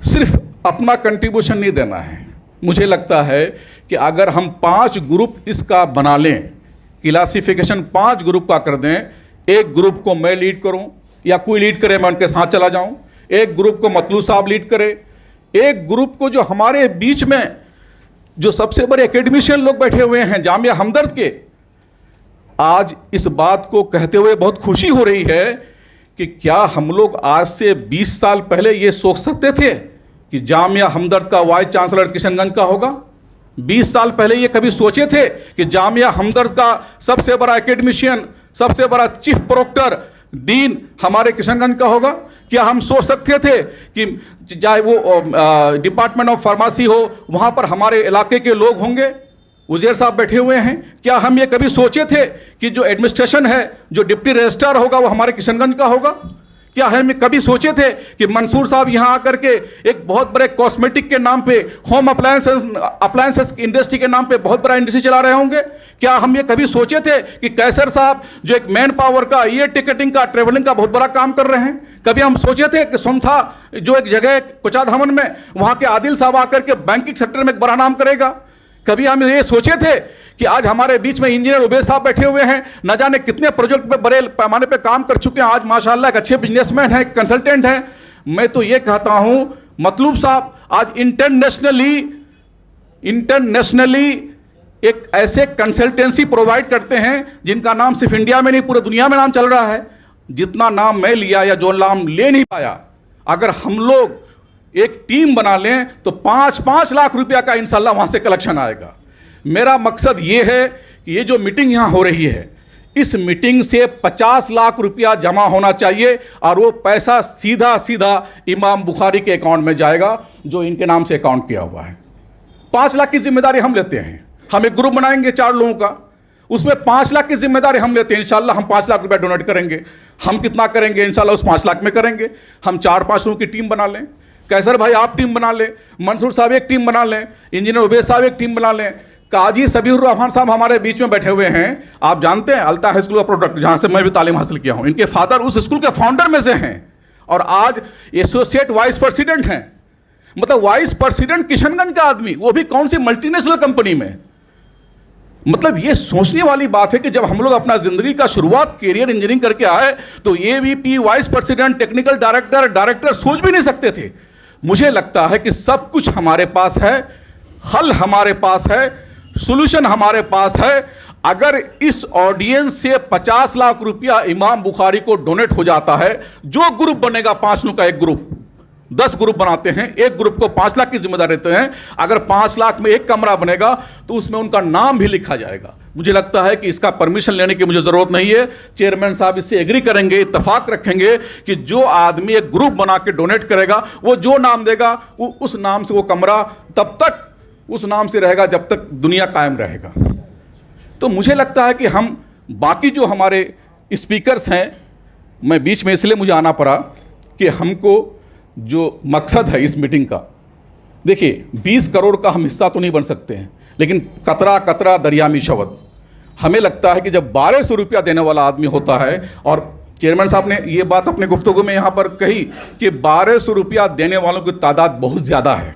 सिर्फ अपना कंट्रीब्यूशन नहीं देना है। मुझे लगता है कि अगर हम 5 ग्रुप इसका बना लें, क्लासिफिकेशन 5 ग्रुप का कर दें, एक ग्रुप को मैं लीड करूं या कोई लीड करे मैं उनके साथ चला जाऊं, एक ग्रुप को मतलू साहब लीड करे, एक ग्रुप को जो हमारे बीच में जो सबसे बड़े एकेडमिशियन लोग बैठे हुए हैं जामिया हमदर्द के, आज इस बात को कहते हुए बहुत खुशी हो रही है कि क्या हम लोग आज से 20 साल पहले ये सोच सकते थे कि जामिया हमदर्द का वाइस चांसलर किशनगंज का होगा? 20 साल पहले ये कभी सोचे थे कि जामिया हमदर्द का सबसे बड़ा एकेडमिशियन, सबसे बड़ा चीफ प्रोक्टर, डीन हमारे किशनगंज का होगा? क्या हम सोच सकते थे कि चाहे वो डिपार्टमेंट ऑफ फार्मेसी हो, वहाँ पर हमारे इलाके के लोग होंगे? उजैर साहब बैठे हुए हैं। क्या हम ये कभी सोचे थे कि जो एडमिनिस्ट्रेशन है, जो डिप्टी रजिस्ट्रार होगा, वो हमारे किशनगंज का होगा? क्या हम कभी सोचे थे कि मंसूर साहब यहाँ आकर के एक बहुत बड़े कॉस्मेटिक के नाम पे, होम अप्लायंसेस इंडस्ट्री के नाम पे बहुत बड़ा इंडस्ट्री चला रहे होंगे? क्या हम ये कभी सोचे थे कि कैसर साहब जो एक मैन पावर का, ये टिकटिंग का, ट्रेवलिंग का बहुत बड़ा काम कर रहे हैं? कभी हम सोचे थे कि सोमथा जो एक जगह कोचाधामन में, वहाँ के आदिल साहब आकर के बैंकिंग सेक्टर में एक बड़ा नाम करेगा? कभी हम ये सोचे थे कि आज हमारे बीच में इंजीनियर उबैद साहब बैठे हुए हैं, न जाने कितने प्रोजेक्ट पे बड़े पैमाने पे काम कर चुके हैं, आज माशाल्लाह एक अच्छे बिजनेसमैन हैं, कंसल्टेंट हैं। मैं तो ये कहता हूँ मतलूब साहब आज इंटरनेशनली एक ऐसे कंसल्टेंसी प्रोवाइड करते हैं जिनका नाम सिर्फ इंडिया में नहीं पूरे दुनिया में नाम चल रहा है। जितना नाम मैं लिया या जो नाम ले नहीं पाया, अगर हम लोग एक टीम बना लें तो 5-5 लाख रुपया का इंशाल्लाह वहाँ से कलेक्शन आएगा। मेरा मकसद ये है कि ये जो मीटिंग यहाँ हो रही है, इस मीटिंग से 50 लाख रुपया जमा होना चाहिए और वो पैसा सीधा सीधा इमाम बुखारी के अकाउंट में जाएगा जो इनके नाम से अकाउंट किया हुआ है। 5 लाख की जिम्मेदारी हम लेते हैं। हम एक ग्रुप बनाएंगे 4 लोगों का, उसमें 5 लाख की जिम्मेदारी हम लेते हैं। इंशाल्लाह हम 5 लाख रुपया डोनेट करेंगे। हम कितना करेंगे? इंशाल्लाह उस 5 लाख में करेंगे। हम 4-5 लोगों की टीम बना लें, कैसर भाई आप टीम बना लें, मंसूर साहब एक टीम बना लें, इंजीनियर उबैद साहब एक टीम बना लें, काजी सबीर रहमान साहब हमारे बीच में बैठे हुए हैं। आप जानते हैं अल्ताफ हाई स्कूल का प्रोडक्ट, जहाँ से मैं भी तालीम हासिल किया हूँ, इनके फादर उस स्कूल के फाउंडर में से हैं और आज एसोसिएट वाइस प्रेसिडेंट हैं। मतलब वाइस प्रेसिडेंट किशनगंज का आदमी, वो भी कौन सी मल्टीनेशनल कंपनी में। मतलब ये सोचने वाली बात है कि जब हम लोग अपना ज़िंदगी का शुरुआत करियर इंजीनियरिंग करके आए तो AVP, vice president, technical director सोच भी नहीं सकते थे। मुझे लगता है कि सब कुछ हमारे पास है, हल हमारे पास है, सॉल्यूशन हमारे पास है। अगर इस ऑडियंस से 50 लाख रुपया इमाम बुखारी को डोनेट हो जाता है, जो ग्रुप बनेगा 5 लोगों का एक ग्रुप, 10 ग्रुप बनाते हैं, एक ग्रुप को 5 लाख की जिम्मेदारी देते हैं। अगर 5 लाख में एक कमरा बनेगा तो उसमें उनका नाम भी लिखा जाएगा। मुझे लगता है कि इसका परमिशन लेने की मुझे ज़रूरत नहीं है। चेयरमैन साहब इससे एग्री करेंगे, इत्तेफाक रखेंगे कि जो आदमी एक ग्रुप बना के डोनेट करेगा, वो जो नाम देगा उस नाम से वो कमरा तब तक उस नाम से रहेगा जब तक दुनिया कायम रहेगा। तो मुझे लगता है कि हम बाकी जो हमारे स्पीकर्स हैं, मैं बीच में इसलिए मुझे आना पड़ा कि हमको जो मकसद है इस मीटिंग का, देखिए 20 करोड़ का हम हिस्सा तो नहीं बन सकते हैं, लेकिन कतरा कतरा दरिया में शबद। हमें लगता है कि जब 1200 रुपया देने वाला आदमी होता है और चेयरमैन साहब ने ये बात अपने गुफ्तगू में यहाँ पर कही कि 1200 रुपया देने वालों की तादाद बहुत ज़्यादा है।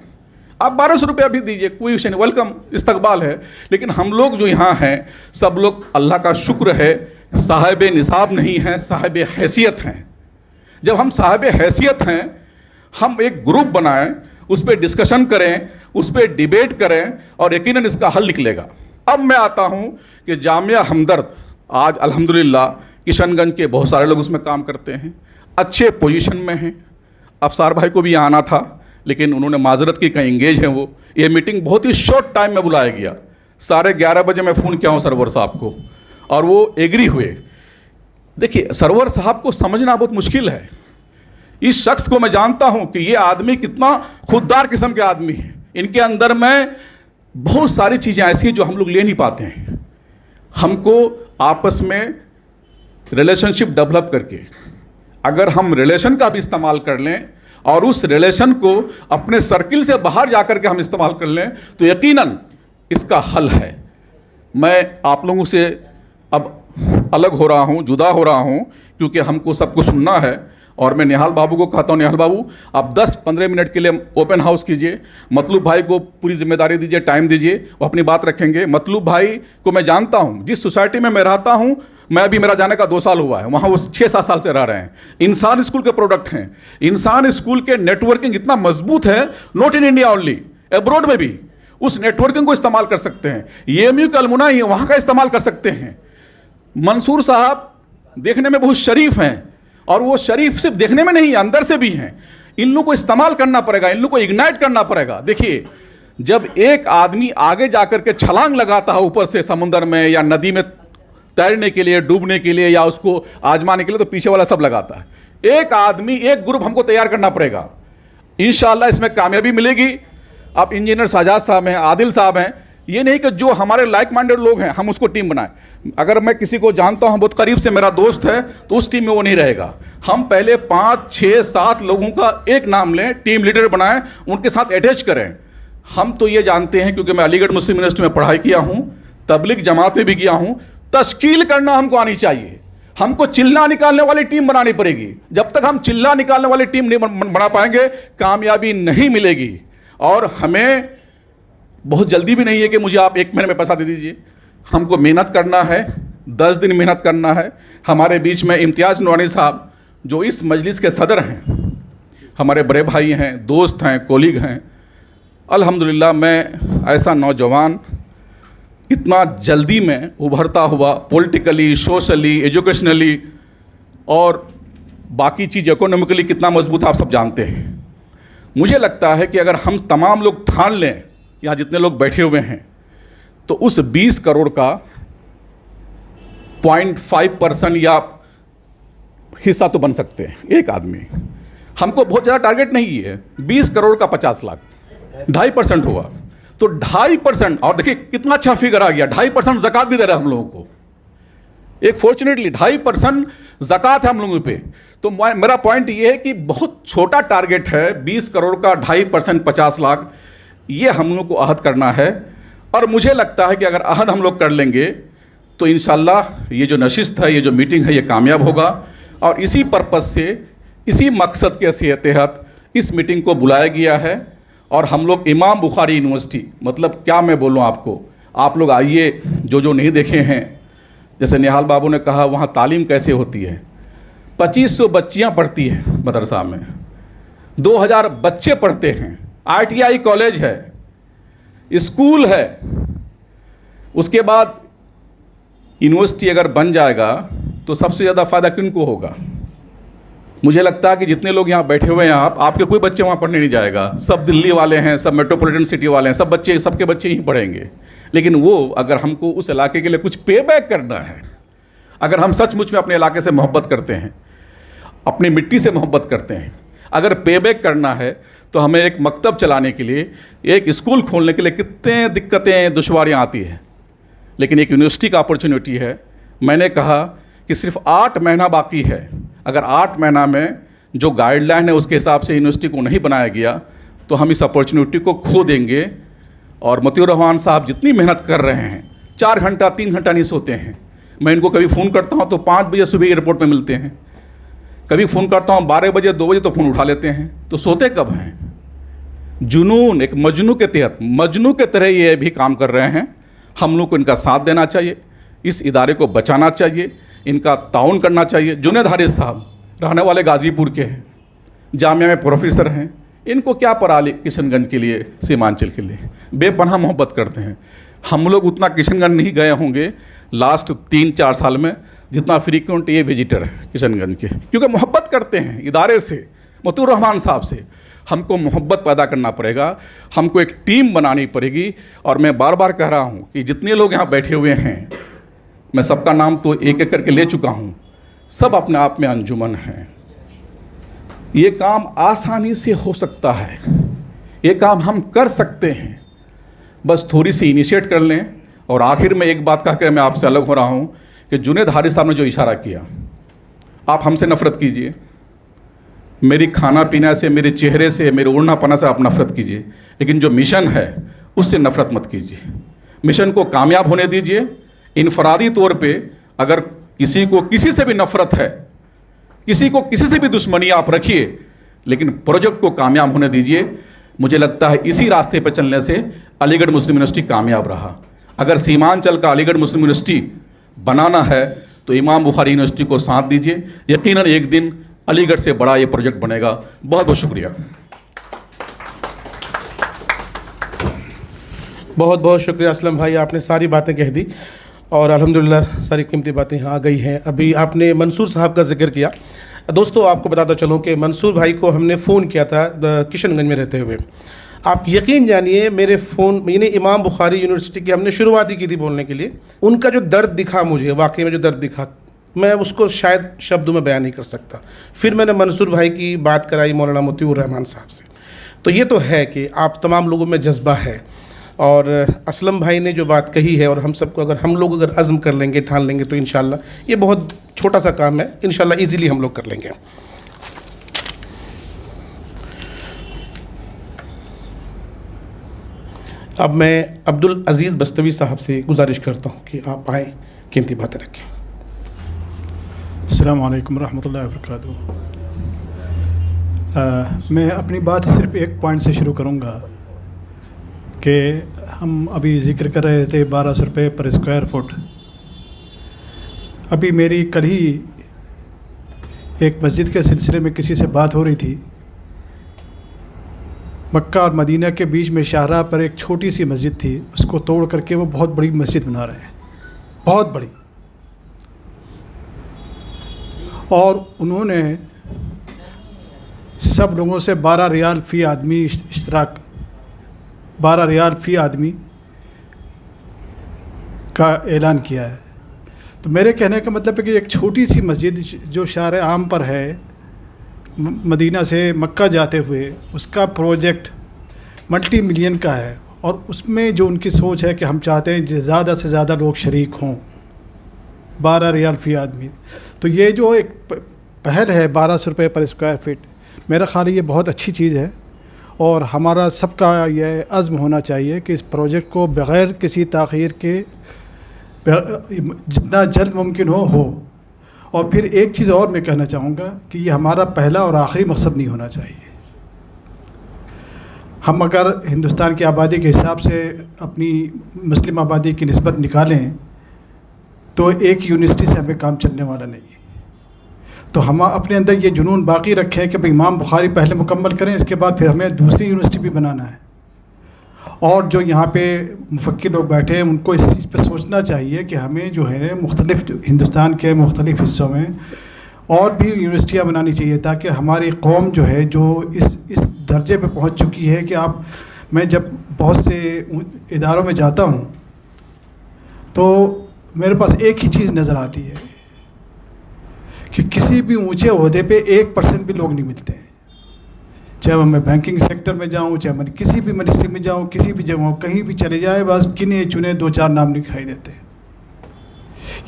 आप 1200 रुपया भी दीजिए, कोई विषय नहीं, वेलकम, इस्तकबाल है। लेकिन हम लोग जो यहाँ हैं सब लोग अल्लाह का शुक्र है साहिब निसाब नहीं हैं, साहिब हैसियत हैं। जब हम साहिब हैसियत हैं, हम एक ग्रुप बनाएं, उस पर डिस्कशन करें, उस पर डिबेट करें और यकीनन इसका हल निकलेगा। अब मैं आता हूँ कि जामिया हमदर्द आज अल्हम्दुलिल्लाह किशनगंज के बहुत सारे लोग उसमें काम करते हैं, अच्छे पोजीशन में हैं। अफसार भाई को भी यहाँ आना था लेकिन उन्होंने माजरत की, कहीं इंगेज हैं वो। ये मीटिंग बहुत ही शॉर्ट टाइम में बुलाया गया, 11:30 बजे मैं फ़ोन किया हूँ सरवर साहब को और वो एग्री हुए। देखिए सरवर साहब को समझना बहुत मुश्किल है। इस शख्स को मैं जानता हूँ कि ये आदमी कितना खुददार किस्म के आदमी है। इनके अंदर में बहुत सारी चीज़ें ऐसी हैं जो हम लोग ले नहीं पाते हैं। हमको आपस में रिलेशनशिप डेवलप करके अगर हम रिलेशन का भी इस्तेमाल कर लें और उस रिलेशन को अपने सर्किल से बाहर जाकर के हम इस्तेमाल कर लें तो यकीनन इसका हल है। मैं आप लोगों से अब अलग हो रहा हूँ, जुदा हो रहा हूँ, क्योंकि हमको सब कुछ सुनना है। और मैं निहाल बाबू को कहता हूँ, निहाल बाबू आप 10-15 मिनट के लिए ओपन हाउस कीजिए, मतलूब भाई को पूरी जिम्मेदारी दीजिए, टाइम दीजिए, वो अपनी बात रखेंगे। मतलूब भाई को मैं जानता हूँ, जिस सोसाइटी में मैं रहता हूँ, मैं अभी मेरा जाने का 2 साल हुआ है, वहाँ वो 6-7 साल से रह रहे हैं। इंसान स्कूल के प्रोडक्ट हैं। इंसान स्कूल के नेटवर्किंग इतना मजबूत है, not in India only, abroad में भी उस नेटवर्किंग को इस्तेमाल कर सकते हैं। EMU के अलमुनाई वहाँ का इस्तेमाल कर सकते हैं। मंसूर साहब देखने में बहुत शरीफ हैं और वो शरीफ सिर्फ देखने में नहीं, अंदर से भी हैं। इन लोगों को इस्तेमाल करना पड़ेगा, इन लोगों को इग्नाइट करना पड़ेगा। देखिए जब एक आदमी आगे जाकर के छलांग लगाता है ऊपर से समुंदर में या नदी में तैरने के लिए, डूबने के लिए या उसको आजमाने के लिए, तो पीछे वाला सब लगाता है। एक आदमी, एक ग्रुप हमको तैयार करना पड़ेगा। इंशाअल्लाह इसमें कामयाबी मिलेगी। अब इंजीनियर साजाद साहब हैं, आदिल साहब हैं, ये नहीं कि जो हमारे लाइक माइंडेड लोग हैं हम उसको टीम बनाएं। अगर मैं किसी को जानता हूं, बहुत करीब से मेरा दोस्त है, तो उस टीम में वो नहीं रहेगा। हम पहले 5, 6, 7 लोगों का एक नाम लें, टीम लीडर बनाएं, उनके साथ अटैच करें। हम तो ये जानते हैं, क्योंकि मैं अलीगढ़ मुस्लिम यूनिवर्सिटी में पढ़ाई किया हूँ, तबलीग जमात में भी किया हूँ, तश्कील करना हमको आनी चाहिए। हमको चिल्ला निकालने वाली टीम बनानी पड़ेगी। जब तक हम चिल्ला निकालने वाली टीम नहीं बना पाएंगे, कामयाबी नहीं मिलेगी। और हमें बहुत जल्दी भी नहीं है कि मुझे आप 1 महीने में पैसा दे दीजिए। हमको मेहनत करना है, 10 दिन मेहनत करना है। हमारे बीच में इम्तियाज़ नूरानी साहब जो इस मजलिस के सदर हैं, हमारे बड़े भाई हैं, दोस्त हैं, कोलीग हैं। अल्हम्दुलिल्लाह मैं ऐसा नौजवान इतना जल्दी में उभरता हुआ पॉलिटिकली, सोशली, एजुकेशनली और बाकी चीज़ इकोनॉमिकली कितना मजबूत आप सब जानते हैं। मुझे लगता है कि अगर हम तमाम लोग ठान लें, यहाँ जितने लोग बैठे हुए हैं, तो उस 20 करोड़ का 0.5% या हिस्सा तो बन सकते हैं एक आदमी। हमको बहुत ज़्यादा टारगेट नहीं है, 20 करोड़ का 50 लाख, 2.5% हुआ तो 2.5%। और देखिए कितना अच्छा फिगर आ गया, 2.5% ज़कात भी दे रहा है हम लोगों को। एक फॉर्चुनेटली 2.5% ज़कात है हम लोगों पे। तो मेरा पॉइंट ये है कि बहुत छोटा टारगेट है, 20 करोड़ का 2.5% 50 लाख, ये हम लोग को अहद करना है। और मुझे लगता है कि अगर अहद हम लोग कर लेंगे तो इंशाल्लाह ये जो नशिस्त है, ये जो मीटिंग है, ये कामयाब होगा। और इसी पर्पज़ से, इसी मकसद के तहत इस मीटिंग को बुलाया गया है। और हम लोग इमाम बुखारी यूनिवर्सिटी, मतलब क्या मैं बोलूँ आपको, आप लोग आइए, जो नहीं देखे हैं। जैसे निहाल बाबू ने कहा वहाँ तालीम कैसे होती है, 2500 बच्चियाँ पढ़ती हैं मदरसा में, 2000 बच्चे पढ़ते हैं, ITI कॉलेज है, स्कूल है। उसके बाद यूनिवर्सिटी अगर बन जाएगा तो सबसे ज़्यादा फ़ायदा किनको होगा? मुझे लगता है कि जितने लोग यहाँ बैठे हुए हैं, आपके कोई बच्चे वहाँ पढ़ने नहीं जाएगा। सब दिल्ली वाले हैं, सब मेट्रोपॉलिटन सिटी वाले हैं, सबके बच्चे ही पढ़ेंगे। लेकिन वो अगर हमको उस इलाके के लिए कुछ पे बैक करना है, अगर हम सचमुच में अपने इलाके से मोहब्बत करते हैं, अपनी मिट्टी से मोहब्बत करते हैं, अगर पे बैक करना है, तो हमें एक मकतब चलाने के लिए, एक स्कूल खोलने के लिए कितने दिक्कतें, दुश्वारियाँ आती हैं। लेकिन एक यूनिवर्सिटी का अपॉर्चुनिटी है। मैंने कहा कि सिर्फ 8 महीना बाकी है। अगर 8 महीना में जो गाइडलाइन है उसके हिसाब से यूनिवर्सिटी को नहीं बनाया गया तो हम इस अपॉर्चुनिटी को खो देंगे। और मतियूर रहमान साहब जितनी मेहनत कर रहे हैं, 4 घंटा 3 घंटा नहीं सोते हैं। मैं इनको कभी फ़ोन करता हूँ तो 5 बजे सुबह एयरपोर्ट पे मिलते हैं। कभी फ़ोन करता हूँ 12 बजे 2 बजे तो फ़ोन उठा लेते हैं, तो सोते कब हैं? जुनून, एक मजनू के तहत, मजनू के तरह ये भी काम कर रहे हैं। हम लोग को इनका साथ देना चाहिए, इस इदारे को बचाना चाहिए, इनका ताउन करना चाहिए। जुनैद हारिस साहब रहने वाले गाज़ीपुर के हैं, जामिया में प्रोफेसर हैं, इनको क्या पड़ा किशनगंज के लिए, सीमांचल के लिए, बेपनाह मोहब्बत करते हैं। हम लोग उतना किशनगंज नहीं गए होंगे लास्ट 3-4 साल में जितना फ्रीक्वेंट ये विजिटर है किशनगंज के, क्योंकि मोहब्बत करते हैं इदारे से, मतीउर रहमान साहब से। हमको मोहब्बत पैदा करना पड़ेगा, हमको एक टीम बनानी पड़ेगी। और मैं बार बार कह रहा हूँ कि जितने लोग यहाँ बैठे हुए हैं, मैं सबका नाम तो एक एक करके ले चुका हूँ, सब अपने आप में अंजुमन हैं। ये काम आसानी से हो सकता है, ये काम हम कर सकते हैं, बस थोड़ी सी इनिशिएट कर लें। और आखिर में एक बात कह कर मैं आपसे अलग हो रहा हूँ कि जुनैद हारिस साहब ने जो इशारा किया, आप हमसे नफ़रत कीजिए, मेरी खाना पीना से, मेरे चेहरे से, मेरे ओढ़ना पना से आप नफ़रत कीजिए, लेकिन जो मिशन है उससे नफ़रत मत कीजिए। मिशन को कामयाब होने दीजिए। इनफरादी तौर पे अगर किसी को किसी से भी नफ़रत है, किसी को किसी से भी दुश्मनी आप रखिए, लेकिन प्रोजेक्ट को कामयाब होने दीजिए। मुझे लगता है इसी रास्ते पर चलने से अलीगढ़ मुस्लिम यूनिवर्सिटी कामयाब रहा। अगर सीमांचल का अलीगढ़ मुस्लिम यूनिवर्सिटी बनाना है तो इमाम बुखारी यूनिवर्सिटी को साथ दीजिए। यकीनन एक दिन अलीगढ़ से बड़ा ये प्रोजेक्ट बनेगा। बहुत बहुत शुक्रिया। बहुत बहुत शुक्रिया असलम भाई, आपने सारी बातें कह दी और अल्हम्दुलिल्लाह सारी कीमती बातें यहाँ आ गई हैं। अभी आपने मंसूर साहब का जिक्र किया। दोस्तों आपको बताता चलूँ कि मंसूर भाई को हमने फ़ोन किया था किशनगंज में रहते हुए। आप यकीन जानिए मेरे फ़ोन यानी इमाम बुखारी यूनिवर्सिटी की हमने शुरुआत ही की थी बोलने के लिए। उनका जो दर्द दिखा मुझे, वाकई में जो दर्द दिखा, मैं उसको शायद शब्दों में बयान नहीं कर सकता। फिर मैंने मंसूर भाई की बात कराई मौलाना मतीउर रहमान साहब से। तो ये तो है कि आप तमाम लोगों में जज्बा है। और असलम भाई ने जो बात कही है, और हम सबको हम लोग अगर अज़्म कर लेंगे, ठान लेंगे, तो इंशाल्लाह ये बहुत छोटा सा काम है, इंशाल्लाह ईज़िली हम लोग कर लेंगे। अब मैं अब्दुल अज़ीज़ बस्तवी साहब से गुजारिश करता हूँ कि आप आएँ, कीमती बातें रखें। अस्सलामु अलैकुम रहमतुल्लाहि व बरकातुहू। मैं अपनी बात सिर्फ एक पॉइंट से शुरू करूँगा कि हम अभी ज़िक्र कर रहे थे 1200 रुपये पर स्क्वायर फुट। अभी मेरी कल ही एक मस्जिद के सिलसिले में किसी से बात हो रही थी। मक्का और मदीना के बीच में शाहराह पर एक छोटी सी मस्जिद थी, उसको तोड़ करके वो बहुत बड़ी मस्जिद बना रहे हैं, बहुत बड़ी। और उन्होंने सब लोगों से 12 रियाल फ़ी आदमी इश्तराक, 12 रियाल फ़ी आदमी का ऐलान किया है। तो मेरे कहने का मतलब है कि एक छोटी सी मस्जिद जो शार आम पर है, मदीना से मक्का जाते हुए, उसका प्रोजेक्ट मल्टी मिलियन का है। और उसमें जो उनकी सोच है कि हम चाहते हैं ज़्यादा से ज़्यादा लोग शरीक हों, 12 रियाल फ़ी आदमी। तो ये जो एक पहल है 1200 रुपये पर स्क्वायर फीट, मेरा ख्याल ये बहुत अच्छी चीज़ है। और हमारा सबका यह अज़्म होना चाहिए कि इस प्रोजेक्ट को बग़ैर किसी ताख़ीर के जितना जल्द मुमकिन हो। और फिर एक चीज़ और मैं कहना चाहूँगा कि ये हमारा पहला और आखिरी मकसद नहीं होना चाहिए। हम अगर हिंदुस्तान की आबादी के हिसाब से अपनी मुस्लिम आबादी की निस्बत निकालें तो एक यूनिवर्सिटी से हमें काम चलने वाला नहीं है। तो हम अपने अंदर ये जुनून बाकी रखें कि भाई इमाम बुखारी पहले मुकम्मल करें, इसके बाद फिर हमें दूसरी यूनिवर्सिटी भी बनाना है। और जो यहाँ पे मुफक्किर लोग बैठे हैं उनको इस चीज़ पे सोचना चाहिए कि हमें जो है मुख्तलिफ हिंदुस्तान के मुख्तलिफ हिस्सों में और भी यूनिवर्सिटियाँ बनानी चाहिए, ताकि हमारी कौम जो है जो इस दर्जे पे पहुँच चुकी है कि मैं जब बहुत से इदारों में जाता हूँ तो मेरे पास एक ही चीज़ नज़र आती है कि किसी भी ऊँचे ओहदे पे 1% भी लोग नहीं मिलते हैं। चाहे मैं बैंकिंग सेक्टर में जाऊँ, चाहे मैं किसी भी मिनिस्ट्री में जाऊँ, किसी भी जगह कहीं भी चले जाए, बस गिने चुने 2-4 नाम दिखाई देते हैं।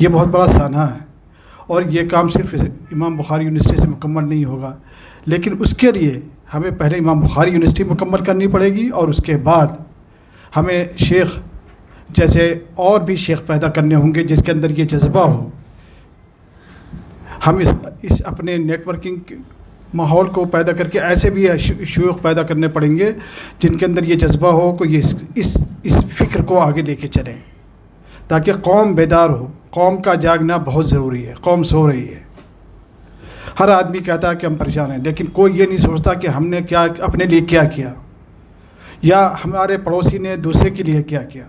ये बहुत बड़ा साना है। और ये काम सिर्फ इमाम बुखारी यूनिवर्सिटी से मुकम्मल नहीं होगा, लेकिन उसके लिए हमें पहले इमाम बुखारी यूनिवर्सिटी मुकम्मल करनी पड़ेगी और उसके बाद हमें शेख जैसे और भी शेख पैदा करने होंगे जिसके अंदर ये जज्बा हो। हम इस अपने नेटवर्किंग माहौल को पैदा करके ऐसे भी शयूख पैदा करने पड़ेंगे जिनके अंदर ये जज्बा हो कि ये इस फ़िक्र को आगे लेके चलें, ताकि कौम बेदार हो। कौम का जागना बहुत ज़रूरी है। कौम सो रही है। हर आदमी कहता है कि हम परेशान हैं, लेकिन कोई ये नहीं सोचता कि हमने क्या अपने लिए क्या किया या हमारे पड़ोसी ने दूसरे के लिए क्या किया।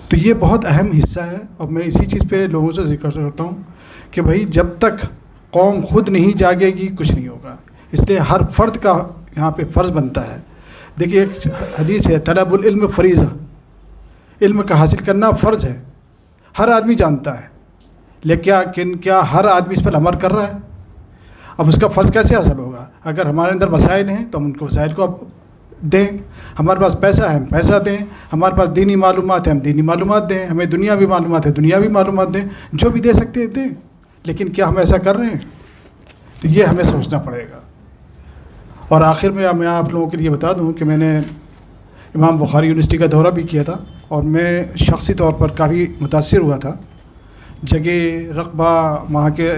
तो ये बहुत अहम हिस्सा है। और मैं इसी चीज़ पे लोगों से जिक्र करता हूँ कि भाई जब तक कौम खुद नहीं जागेगी कुछ नहीं होगा। इसलिए हर फ़र्द का यहाँ पे फ़र्ज़ बनता है। देखिए एक हदीस है, तलबुल इल्म फ़रीज़ा, इल्म का हासिल करना फ़र्ज़ है। हर आदमी जानता है, लेकिन क्या हर आदमी इस पर अमल कर रहा है? अब उसका फ़र्ज़ कैसे हासिल होगा? अगर हमारे अंदर वसाइल हैं तो हम उनको वसाइल को दें। हमारे पास पैसा है, हम पैसा दें। हमारे पास दीनी मालूमात है, हम दीनी मालूमात दें। हमें दुनियावी मालूमात है, दुनियावी मालूमात दें। जो भी दे सकते हैं दें। लेकिन क्या हम ऐसा कर रहे हैं? तो ये हमें सोचना पड़ेगा। और आखिर में मैं आप लोगों के लिए बता दूं कि मैंने इमाम बुखारी यूनिवर्सिटी का दौरा भी किया था और मैं शख्सी तौर पर काफ़ी मुतासिर हुआ था। जगह, रकबा, वहाँ के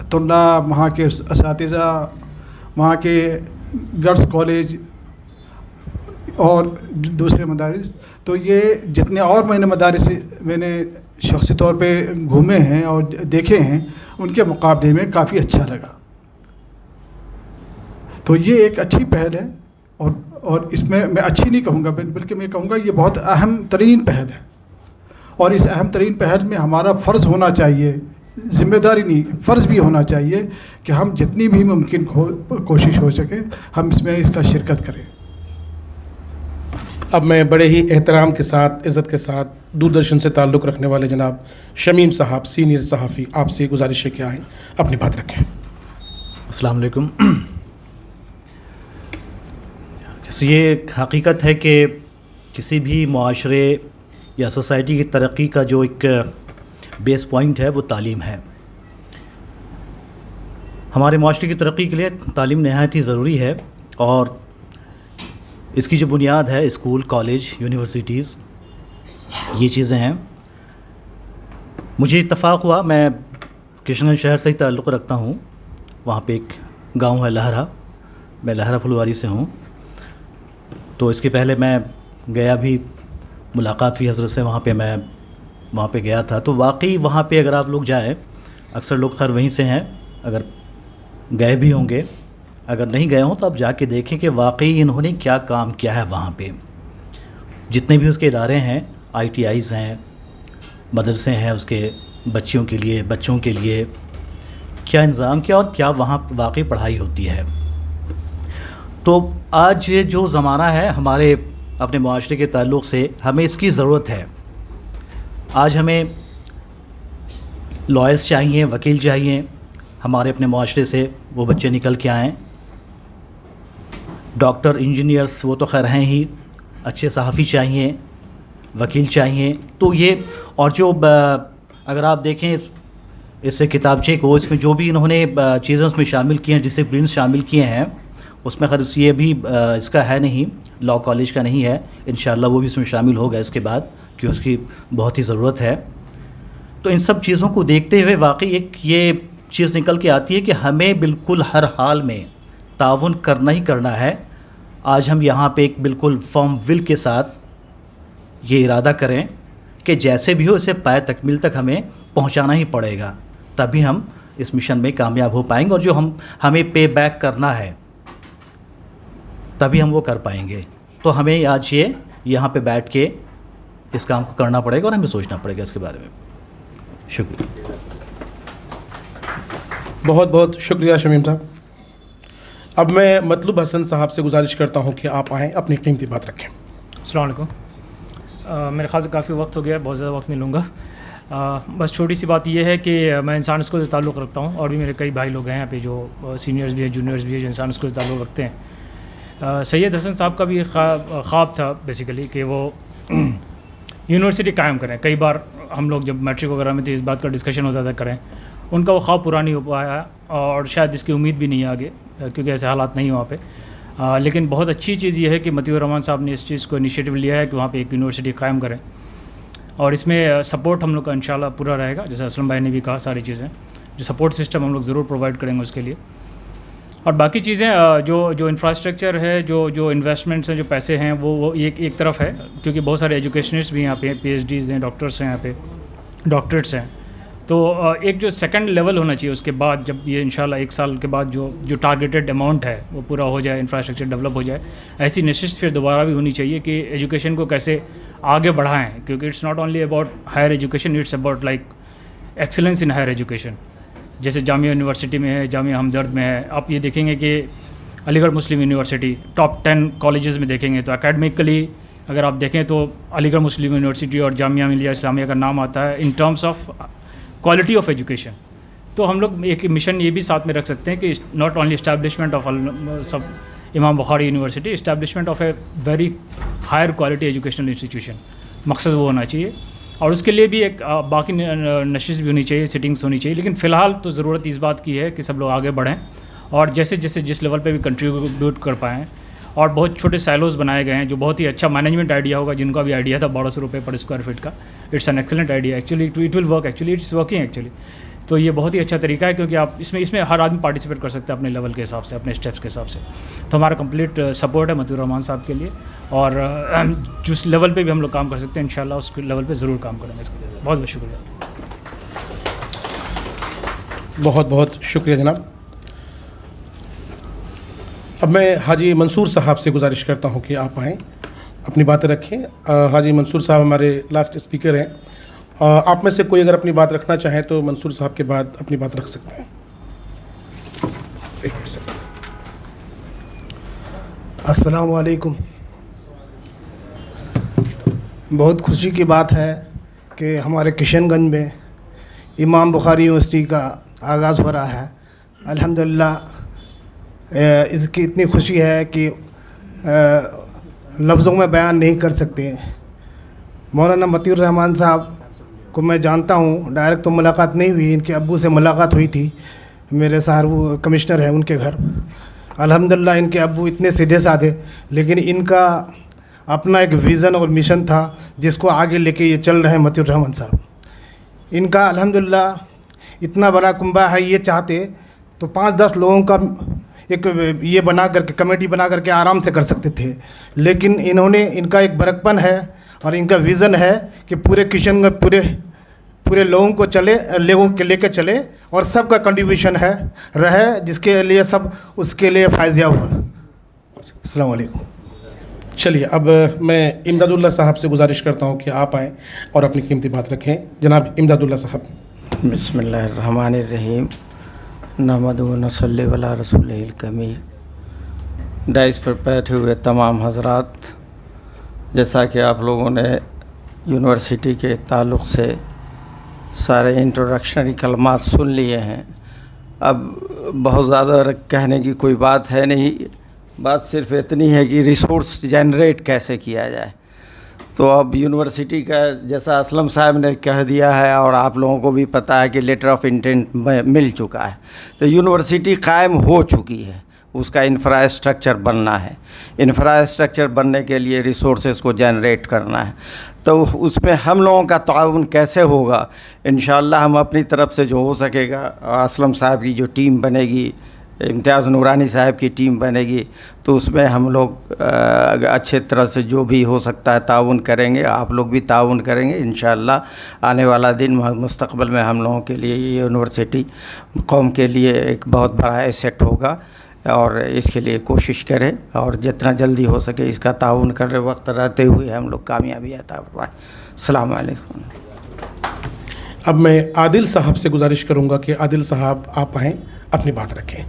तुल्ला, वहाँ के असातिज़ा, वहाँ के गर्ल्स कॉलेज और दूसरे मदारिस, तो ये जितने और मदारिस मैंने शख्सी तौर पे घूमे हैं और देखे हैं, उनके मुकाबले में काफ़ी अच्छा लगा। तो ये एक अच्छी पहल है और इसमें मैं अच्छी नहीं कहूँगा, बल्कि मैं कहूँगा ये बहुत अहम तरीन पहल है। और इस अहम तरीन पहल में हमारा फ़र्ज़ होना चाहिए, ज़िम्मेदारी नहीं, फ़र्ज़ भी होना चाहिए कि हम जितनी भी मुमकिन कोशिश हो सके हम इसमें इसका शिरकत करें। अब मैं बड़े ही एहतराम के साथ, इज़्ज़त के साथ दूरदर्शन से ताल्लुक़ रखने वाले जनाब शमीम साहब, सीनियर सहाफ़ी, आपसे गुजारिश है कि आएँ अपनी बात रखें। अस्सलाम वालेकुम। जैसे ये एक हकीकत है कि किसी भी मुआशरे या सोसाइटी की तरक्की का जो एक बेस पॉइंट है वो तालीम है। हमारे मुआशरे की तरक्की के लिए तालीम नहायत ही ज़रूरी है और इसकी जो बुनियाद है स्कूल, कॉलेज, यूनिवर्सिटीज़, ये चीज़ें हैं। मुझे इत्तफ़ाक़ हुआ, मैं किशनगंज शहर से ही ताल्लुक़ रखता हूँ। वहाँ पे एक गांव है लहरा, मैं लहरा फुलवारी से हूँ। तो इसके पहले मैं गया भी, मुलाकात हुई हज़रत से, मैं वहाँ पे गया था। तो वाकई वहाँ पे अगर आप लोग जाएँ, अक्सर लोग खैर वहीं से हैं, अगर गए भी होंगे, अगर नहीं गए हों तो आप जाके देखें कि वाकई इन्होंने क्या काम किया है वहाँ पे। जितने भी उसके इदारे हैं, ITIs हैं, मदरसे हैं, उसके बच्चों के लिए क्या इंतज़ाम किया और क्या वहाँ वाकई पढ़ाई होती है। तो आज ये जो ज़माना है हमारे अपने मुआशरे के ताल्लुक़ से, हमें इसकी ज़रूरत है। आज हमें लॉयर्स चाहिए, वकील चाहिए, हमारे अपने मुआशरे से वो बच्चे निकल के आएँ। डॉक्टर, इंजीनियर्स वो तो खैर हैं ही, अच्छे सहाफ़ी चाहिए, वकील चाहिए। तो ये और जो अगर आप देखें इससे किताबचे को, इसमें जो भी इन्होंने चीज़ें उसमें शामिल की हैं, डिसिप्लिन शामिल किए हैं, उसमें खैर ये भी इसका है नहीं, लॉ कॉलेज का नहीं है। इंशाअल्लाह वो भी इसमें शामिल होगा इसके बाद, कि उसकी बहुत ही ज़रूरत है। तो इन सब चीज़ों को देखते हुए वाकई एक ये चीज़ निकल के आती है कि हमें बिल्कुल हर हाल में ताउन करना ही करना है। आज हम यहाँ पे एक बिल्कुल फर्म विल के साथ ये इरादा करें कि जैसे भी हो इसे पाए तकमील तक हमें पहुँचाना ही पड़ेगा, तभी हम इस मिशन में कामयाब हो पाएंगे। और जो हमें पे बैक करना है तभी हम वो कर पाएंगे। तो हमें आज ये यहाँ पे बैठ के इस काम को करना पड़ेगा और हमें सोचना पड़ेगा इसके बारे में। शुक्रिया। बहुत बहुत शुक्रिया शमीम साहब। अब मैं मतलूब हसन साहब से गुजारिश करता हूँ कि आप आएँ, अपनी कीमती बात रखें। अस्सलाम वालेकुम। मेरे ख़्याल से काफ़ी वक्त हो गया, बहुत ज़्यादा वक्त नहीं लूँगा। बस छोटी सी बात यह है कि मैं इंसान स्कूल से ताल्लुक़ रखता हूँ और भी मेरे कई भाई लोग हैं यहाँ पे जो सीनियर्स भी हैं, जूनियर्स भी हैं, जो इंसान स्कूल से ताल्लुक़ रखते हैं। सैयद हसन साहब का भी ख्वाब था बेसिकली कि वो यूनिवर्सिटी कायम करें। कई बार हम लोग जब मैट्रिक वगैरह में थे इस बात का डिस्कशन होता था करें, उनका वो ख्वाब पूरा नहीं हो पाया और शायद इसकी उम्मीद भी नहीं है आगे, क्योंकि ऐसे हालात नहीं वहाँ पे। लेकिन बहुत अच्छी चीज़ ये है कि मतीउर रहमान साहब ने इस चीज़ को इनिशिएटिव लिया है कि वहाँ पे एक यूनिवर्सिटी कायम करें और इसमें सपोर्ट हम लोग का इंशाल्लाह पूरा रहेगा। जैसे असलम भाई ने भी कहा सारी चीज़ें, जो सपोर्ट सिस्टम हम लोग ज़रूर प्रोवाइड करेंगे उसके लिए। और बाकी चीज़ें जो इंफ्रास्ट्रक्चर है, जो इन्वेस्टमेंट्स हैं, जो पैसे हैं, वो एक तरफ है, क्योंकि बहुत सारे एजुकेशनिस्ट भी यहाँ पे PhDs हैं, डॉक्टर्स हैं यहाँ पे, डॉक्टरेट्स हैं। तो एक जो सेकंड लेवल होना चाहिए उसके बाद, जब ये इंशाल्लाह 1 साल के बाद जो टारगेटेड अमाउंट है वो पूरा हो जाए, इंफ्रास्ट्रक्चर डेवलप हो जाए, ऐसी निश्चित फिर दोबारा भी होनी चाहिए कि एजुकेशन को कैसे आगे बढ़ाएं, क्योंकि it's not only about higher education, it's about like excellence in higher education. जैसे जामिया यूनिवर्सिटी में है, जामिया हमदर्द में है, आप ये देखेंगे कि अलीगढ़ मुस्लिम यूनिवर्सिटी टॉप 10 कॉलेजेस में देखेंगे तो एकेडमिकली अगर आप देखें तो अलीगढ़ मुस्लिम यूनिवर्सिटी और जामिया मिलिया इस्लामिया का नाम आता है in terms of quality of education. तो हम लोग एक मिशन ये भी साथ में रख सकते हैं कि नॉट ओनली इस्टेब्लिशमेंट ऑफ सब Imam Bukhari university, establishment of a very higher quality educational institution, मकसद वो होना चाहिए। और उसके लिए भी एक बाकी नशिश भी होनी चाहिए, सिटिंग्स होनी चाहिए। लेकिन फ़िलहाल तो ज़रूरत इस बात की है कि सब लोग आगे बढ़ें और जैसे जैसे जिस लेवल पे भी कंट्रीब्यूट कर पाएँ। और बहुत छोटे साइलोज़ बनाए गए हैं जो बहुत ही अच्छा मैनेजमेंट आइडिया होगा, जिनका भी आइडिया था 1200 रुपये पर स्क्वायर फीट का। It's an excellent idea actually, it will work actually, it's working actually. तो ये बहुत ही अच्छा तरीका है, क्योंकि आप इसमें हर आदमी पार्टिसिपेट कर सकता है अपने लेवल के हिसाब से, अपने स्टेप्स के हिसाब से। तो हमारा कंप्लीट सपोर्ट है मतीउर रहमान साहब के लिए, और जिस लेवल पे भी हम लोग काम कर सकते हैं इंशाल्लाह उस लेवल पे ज़रूर काम करेंगे। इसके लिए बहुत बहुत शुक्रिया। बहुत बहुत शुक्रिया जनाब। अब मैं हाजी मंसूर साहब से गुजारिश करता हूं कि आप आएँ, अपनी बातें रखें। हाजी मंसूर साहब हमारे लास्ट स्पीकर हैं। आप में से कोई अगर अपनी बात रखना चाहें तो मंसूर साहब के बाद अपनी बात रख सकते हैं। अस्सलाम वालेकुम। बहुत खुशी की बात है कि हमारे किशनगंज में इमाम बुखारी यूनिवर्सिटी का आगाज़ हो रहा है। अल्हम्दुलिल्लाह इसकी इतनी खुशी है कि लफ्ज़ों में बयान नहीं कर सकते। मौलाना मतीउर रहमान साहब को मैं जानता हूँ, डायरेक्ट तो मुलाकात नहीं हुई, इनके अब्बू से मुलाकात हुई थी। मेरे शहर वो कमिश्नर है उनके घर। अल्हम्दुलिल्लाह इनके अब्बू इतने सीधे साधे, लेकिन इनका अपना एक विज़न और मिशन था जिसको आगे लेके ये चल रहे हैं मतीउर रहमान साहब। इनका अल्हम्दुलिल्लाह इतना बड़ा कुंबा है, ये चाहते तो 5-10 लोगों का एक ये बना करके कमेटी बना करके आराम से कर सकते थे, लेकिन इन्होंने, इनका एक बरकपन है और इनका विज़न है कि पूरे किशनगंज पूरे लोगों को लोगों के लेके चले और सबका कंट्रीब्यूशन है रहे, जिसके लिए सब उसके लिए फ़ायज़याब हुआ। अस्सलाम वालेकुम। चलिए, अब मैं इमदादुल्लाह साहब से गुजारिश करता हूँ कि आप आएँ और अपनी कीमती बात रखें। जनाब इमदादुल्लाह साहब। बिस्मिल्लाहिर्रहमानिर्रहीम। नहमदुहु व नसल्ली अला रसूलिहिल कमील। डाइस पर बैठे हुए तमाम हज़रात, जैसा कि आप लोगों ने यूनिवर्सिटी के ताल्लुक़ से सारे इंट्रोडक्शनरी कलमात सुन लिए हैं, अब बहुत ज़्यादा कहने की कोई बात है नहीं। बात सिर्फ इतनी है कि रिसोर्स जनरेट कैसे किया जाए। तो अब यूनिवर्सिटी का, जैसा असलम साहब ने कह दिया है और आप लोगों को भी पता है कि लेटर ऑफ इंटेंट मिल चुका है, तो यूनिवर्सिटी कायम हो चुकी है, उसका इंफ्रास्ट्रक्चर बनना है। इंफ्रास्ट्रक्चर बनने के लिए रिसोर्सेज को जनरेट करना है, तो उसमें हम लोगों का ताउन कैसे होगा। इंशाअल्लाह हम अपनी तरफ से जो हो सकेगा, असलम साहब की जो टीम बनेगी, इम्तियाज़ नूरानी साहब की टीम बनेगी, तो उसमें हम लोग अच्छे तरह से जो भी हो सकता है ताउन करेंगे। आप लोग भी ताउन करेंगे इंशाअल्लाह। आने वाला दिन मुस्तक़बिल में हम लोगों के लिए ये यूनिवर्सिटी कौम के लिए एक बहुत बड़ा एसेट होगा, और इसके लिए कोशिश करें और जितना जल्दी हो सके इसका ताउन कर रहे वक्त रहते हुए हम लोग कामयाबी अता फरमाएं। अस्सलाम वालेकुम। अब मैं आदिल साहब से गुजारिश करूँगा कि आदिल साहब आप आएँ, अपनी बात रखें।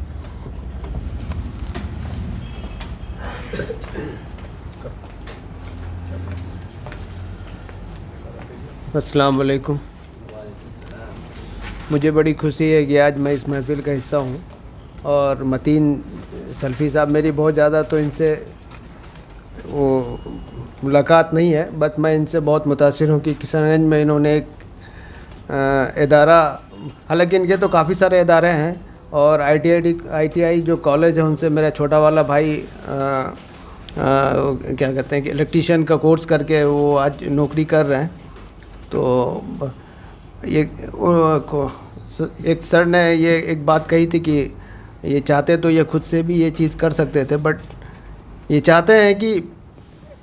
अस्सलाम वालेकुम। मुझे बड़ी खुशी है कि आज मैं इस महफ़िल का हिस्सा हूँ, और मतीन सल्फ़ी साहब, मेरी बहुत ज़्यादा तो इनसे वो मुलाकात नहीं है, बट मैं इनसे बहुत मुतासिर हूँ कि किशनगंज में इन्होंने एक इदारा, हालांकि इनके तो काफ़ी सारे इदारे हैं, और ITI जो कॉलेज है उनसे मेरा छोटा वाला भाई क्या कहते हैं कि इलेक्ट्रीशियन का कोर्स करके वो आज नौकरी कर रहे हैं। तो ये एक सर ने ये एक बात कही थी कि ये चाहते तो ये खुद से भी ये चीज़ कर सकते थे, बट ये चाहते हैं कि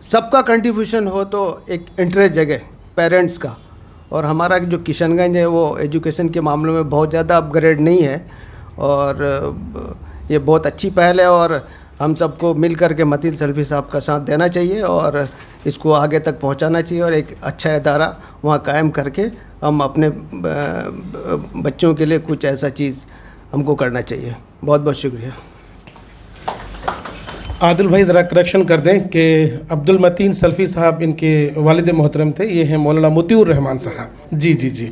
सबका कंट्रीब्यूशन हो, तो एक इंटरेस्ट जगह पेरेंट्स का। और हमारा जो किशनगंज है वो एजुकेशन के मामलों में बहुत ज़्यादा अपग्रेड नहीं है, और ये बहुत अच्छी पहल है, और हम सबको मिल कर के मतीन सल्फी साहब का साथ देना चाहिए और इसको आगे तक पहुंचाना चाहिए, और एक अच्छा इदारा वहाँ कायम करके हम अपने बच्चों के लिए कुछ ऐसा चीज़ हमको करना चाहिए। बहुत बहुत शुक्रिया। आदिल भाई ज़रा करेक्शन कर दें कि अब्दुल मतीन सल्फ़ी साहब इनके वालिद मोहतरम थे, ये हैं मौलाना मोतीउर रहमान साहब। जी जी जी।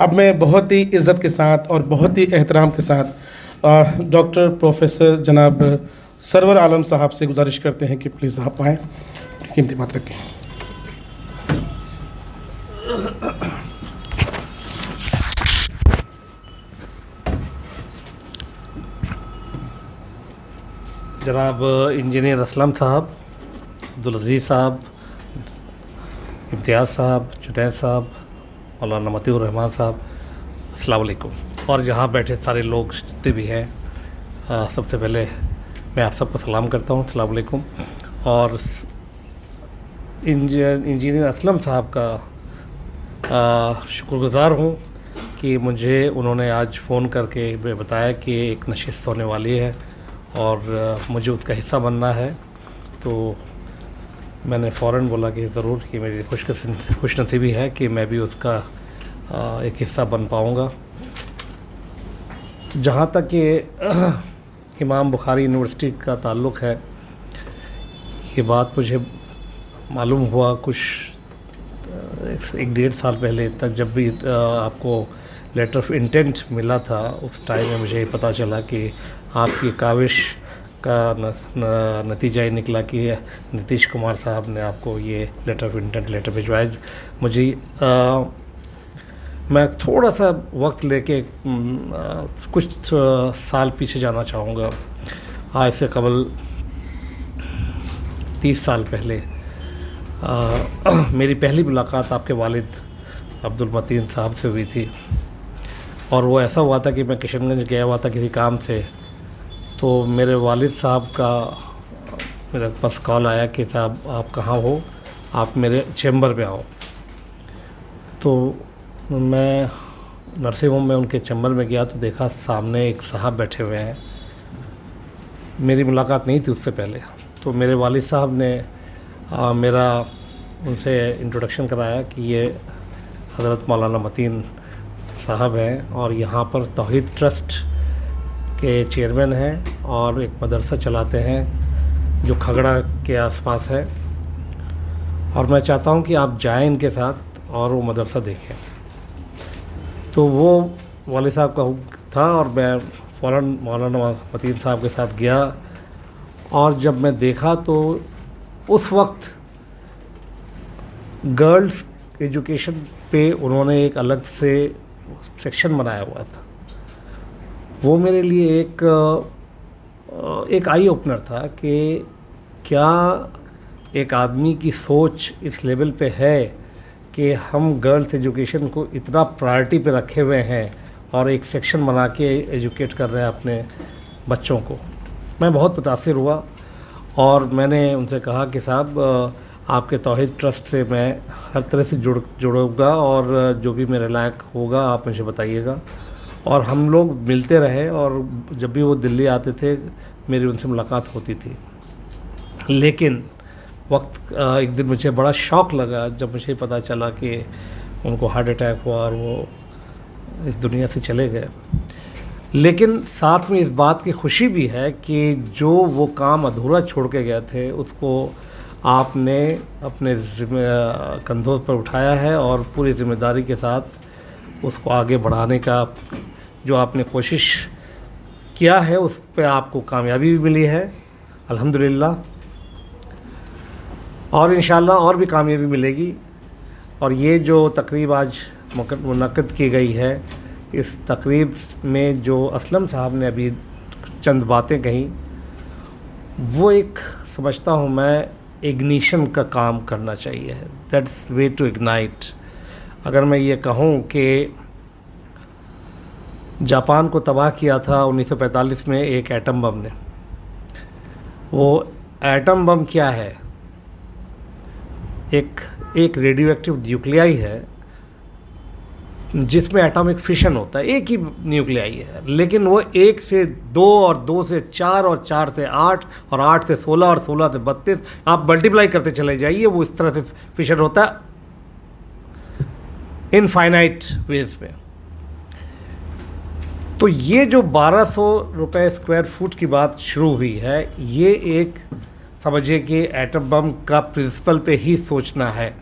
अब मैं बहुत ही इज़्ज़त के साथ और बहुत ही एहतराम के साथ डॉक्टर प्रोफेसर जनाब सरवर आलम साहब से गुजारिश करते हैं कि प्लीज़ आप आएँ, कीमती बात रखें। जनाब इंजीनियर असलम साहब, अब्दुल अजीज़ साहब, इम्तियाज़ साहब, जुनैद साहब, मौलाना मतीउर रहमान साहब, अस्सलाम वालेकुम। और यहाँ बैठे सारे लोग जितने भी हैं, सबसे पहले मैं आप सबको सलाम करता हूँ, अस्सलाम वालेकुम। और इंजीनियर असलम साहब का शुक्रगुज़ार हूँ कि मुझे उन्होंने आज फ़ोन करके बताया कि एक नशिस्त होने वाली है और मुझे उसका हिस्सा बनना है। तो मैंने फ़ौरन बोला कि ज़रूर, कि मेरी खुशनसीबी है कि मैं भी उसका एक हिस्सा बन पाऊँगा। जहाँ तक कि इमाम बुखारी यूनिवर्सिटी का ताल्लुक़ है, ये बात मुझे मालूम हुआ कुछ 1-1.5 साल पहले तक, जब भी आपको लेटर ऑफ इंटेंट मिला था, उस टाइम में मुझे पता चला कि आपकी काविश का नतीजा ही निकला कि नीतीश कुमार साहब ने आपको ये लेटर ऑफ इंटेंट लेटर भिजवाया। मुझे मैं थोड़ा सा वक्त लेके कुछ साल पीछे जाना चाहूँगा। आज से कबल 30 साल पहले मेरी पहली मुलाकात आपके वालिद अब्दुल मतीन साहब से हुई थी, और वो ऐसा हुआ था कि मैं किशनगंज गया हुआ था किसी काम से। तो मेरे वालिद साहब का मेरे पास कॉल आया कि साहब आप कहाँ हो, आप मेरे चैम्बर में आओ। तो मैं नर्सिंग होम में उनके चैम्बर में गया तो देखा सामने एक साहब बैठे हुए हैं। मेरी मुलाकात नहीं थी उससे पहले। तो मेरे वालिद साहब ने मेरा उनसे इंट्रोडक्शन कराया कि ये हज़रत मौलाना मतीन साहब हैं और यहाँ पर तौहीद ट्रस्ट के चेयरमैन हैं और एक मदरसा चलाते हैं जो खगड़ा के आसपास है, और मैं चाहता हूँ कि आप जाएं इनके साथ और वो मदरसा देखें। तो वो वालिद साहब का हुक्म था और मैं फ़ौरन मौलाना मतीन साहब के साथ गया, और जब मैं देखा तो उस वक्त गर्ल्स एजुकेशन पे उन्होंने एक अलग से सेक्शन बनाया हुआ था। वो मेरे लिए एक आई ओपनर था कि क्या एक आदमी की सोच इस लेवल पे है कि हम गर्ल्स एजुकेशन को इतना प्रायोरिटी पे रखे हुए हैं और एक सेक्शन बना के एजुकेट कर रहे हैं अपने बच्चों को। मैं बहुत मुतासिर हुआ और मैंने उनसे कहा कि साहब आपके तौहीद ट्रस्ट से मैं हर तरह से जुड़ूंगा और जो भी मेरे लायक होगा आप मुझे बताइएगा। और हम लोग मिलते रहे और जब भी वो दिल्ली आते थे मेरी उनसे मुलाकात होती थी। लेकिन एक दिन मुझे बड़ा शौक़ लगा जब मुझे पता चला कि उनको हार्ट अटैक हुआ और वो इस दुनिया से चले गए। लेकिन साथ में इस बात की खुशी भी है कि जो वो काम अधूरा छोड़ के गए थे उसको आपने अपने कंधों पर उठाया है और पूरी ज़िम्मेदारी के साथ उसको आगे बढ़ाने का जो आपने कोशिश किया है उस पे आपको कामयाबी भी मिली है अल्हम्दुलिल्लाह, और इंशाल्लाह और भी कामयाबी मिलेगी। और ये जो तकरीब आज मुनक़्क़िद की गई है, इस तकरीब में जो असलम साहब ने अभी चंद बातें कहीं, वो एक समझता हूँ मैं इग्निशन का काम करना चाहिए। That's way to ignite. अगर मैं ये कहूँ कि जापान को तबाह किया था 1945 में एक एटम बम ने। वो एटम बम क्या है? एक रेडियो एक्टिव न्यूक्लियाई है जिसमें एटॉमिक फिशन होता है, एक ही न्यूक्लियाई है, लेकिन वो 1 से 2 और 2 से 4 और 4 से 8 और 8 से 16 और 16 से 32, आप मल्टीप्लाई करते चले जाइए, वो इस तरह से फिशन होता है इनफाइनाइट वेज में। तो ये जो 1200 रुपये स्क्वायर फुट की बात शुरू हुई है, ये एक समझिए कि एटम बम का प्रिंसिपल पे ही सोचना है,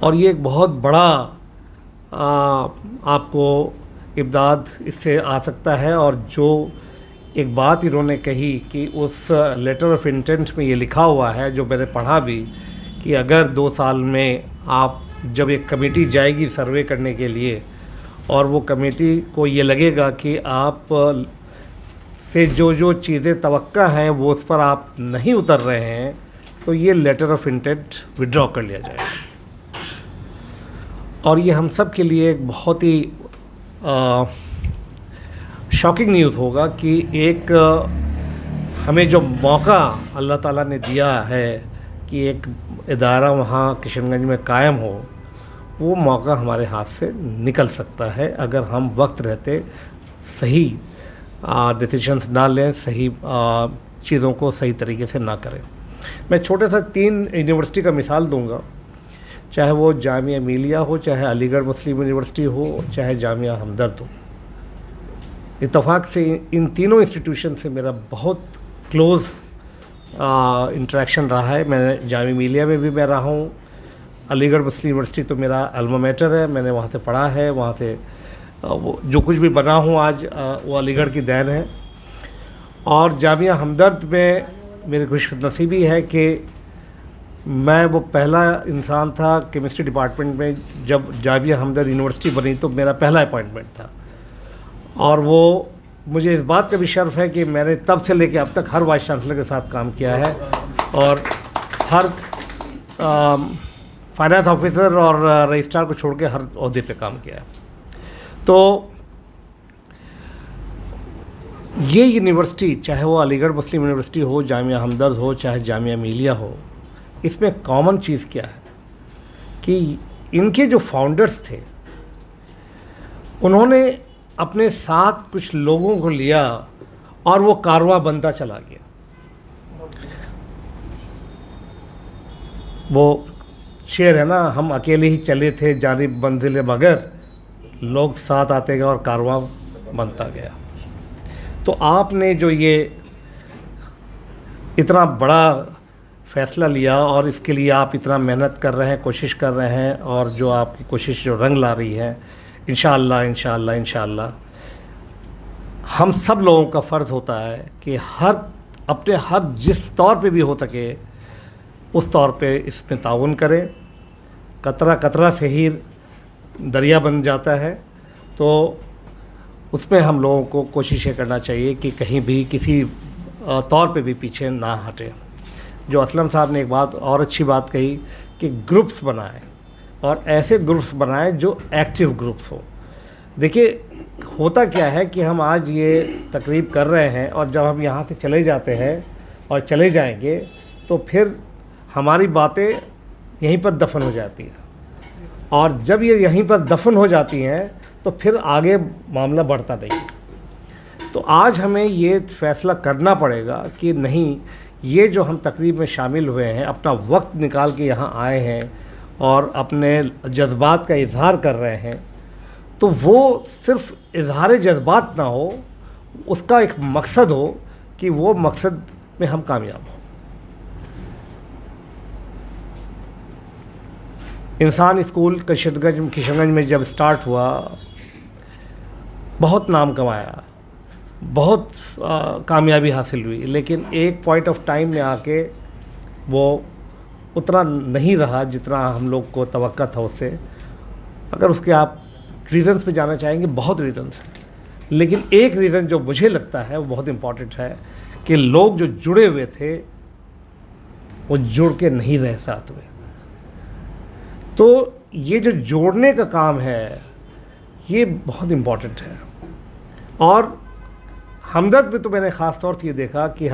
और ये एक बहुत बड़ा आपको इमदाद इससे आ सकता है। और जो एक बात इन्होंने कही कि उस लेटर ऑफ इंटेंट में ये लिखा हुआ है, जो मैंने पढ़ा भी, कि अगर 2 साल में आप जब एक कमेटी जाएगी सर्वे करने के लिए और वो कमेटी को ये लगेगा कि आप से जो चीज़ें तवक्का हैं वो उस पर आप नहीं उतर रहे हैं, तो ये लेटर ऑफ इंटेंट विड्रॉ कर लिया जाएगा। और ये हम सब के लिए एक बहुत ही शॉकिंग न्यूज़ होगा कि एक हमें जो मौका अल्लाह ताला ने दिया है कि एक इदारा वहाँ किशनगंज में कायम हो, वो मौका हमारे हाथ से निकल सकता है अगर हम वक्त रहते सही डिसीजंस ना लें, सही चीज़ों को सही तरीके से ना करें। मैं छोटे सा 3 यूनिवर्सिटी का मिसाल दूंगा, चाहे वो जामिया मिलिया हो, चाहे अलीगढ़ मुस्लिम यूनिवर्सिटी हो, चाहे जामिया हमदर्द हो। इत्तेफाक से इन तीनों इंस्टीट्यूशन से मेरा बहुत क्लोज़ इंटरेक्शन रहा है। मैं जामिया मिलिया में भी मैं रहा हूँ, अलीगढ़ मुस्लिम यूनिवर्सिटी तो मेरा अल्मा मैटर है, मैंने वहाँ से पढ़ा है, वहाँ से वो जो कुछ भी बना हूँ आज वो अलीगढ़ की देन है। और जामिया हमदर्द में मेरी खुशनसीबी है कि मैं वो पहला इंसान था केमिस्ट्री डिपार्टमेंट में, जब जामिया हमदर्द यूनिवर्सिटी बनी तो मेरा पहला अपॉइंटमेंट था। और वो मुझे इस बात का भी शर्फ है कि मैंने तब से लेकर अब तक हर वाइस चांसलर के साथ काम किया है और हर फाइनेंस ऑफिसर और रजिस्ट्रार को छोड़ के हर ओहदे पे काम किया है। तो ये यूनिवर्सिटी, चाहे वो अलीगढ़ मुस्लिम यूनिवर्सिटी हो, जामिया हमदर्द हो, चाहे जामिया मिलिया हो, इसमें कॉमन चीज़ क्या है कि इनके जो फाउंडर्स थे उन्होंने अपने साथ कुछ लोगों को लिया और वो कारवां बनता चला गया। वो शेर है ना, हम अकेले ही चले थे जानिब मंजिल मगर, लोग साथ आते गए और कारवां बनता गया। तो आपने जो ये इतना बड़ा फ़ैसला लिया और इसके लिए आप इतना मेहनत कर रहे हैं, कोशिश कर रहे हैं, और जो आपकी कोशिश जो रंग ला रही है, इंशाअल्लाह इंशाअल्लाह इंशाअल्लाह हम सब लोगों का फ़र्ज़ होता है कि हर जिस तौर पे भी हो सके उस तौर पे इसमें ताउन करें। कतरा कतरा से ही दरिया बन जाता है, तो उसमें हम लोगों को कोशिशें करना चाहिए कि कहीं भी किसी तौर पे भी पीछे ना हटें। जो असलम साहब ने एक बात और अच्छी बात कही कि ग्रुप्स बनाएं, और ऐसे ग्रुप्स बनाएं जो एक्टिव ग्रुप्स हो। देखिए होता क्या है कि हम आज ये तकरीब कर रहे हैं और जब हम यहाँ से चले जाते हैं और चले जाएंगे तो फिर हमारी बातें यहीं पर दफन हो जाती हैं, और जब ये यहीं पर दफन हो जाती हैं तो फिर आगे मामला बढ़ता नहीं। तो आज हमें ये फ़ैसला करना पड़ेगा कि नहीं, ये जो हम तकरीब में शामिल हुए हैं, अपना वक्त निकाल के यहाँ आए हैं और अपने जज्बात का इजहार कर रहे हैं, तो वो सिर्फ़ इजहार जज्बात ना हो, उसका एक मकसद हो कि वो मकसद में हम कामयाब हों। इंसान स्कूल किशनगंज में जब स्टार्ट हुआ, बहुत नाम कमाया, बहुत कामयाबी हासिल हुई, लेकिन एक पॉइंट ऑफ टाइम में आके वो उतना नहीं रहा जितना हम लोग को तवक्का था उससे। अगर उसके आप रीज़न्स पे जाना चाहेंगे, बहुत रीज़न्स हैं, लेकिन एक रीज़न जो मुझे लगता है वो बहुत इम्पॉर्टेंट है कि लोग जो जुड़े हुए थे वो जुड़ के नहीं रह साथ में। तो ये जो जोड़ने का काम है, ये बहुत इम्पॉर्टेंट है। और हमदर्द में तो मैंने ख़ास तौर से ये देखा कि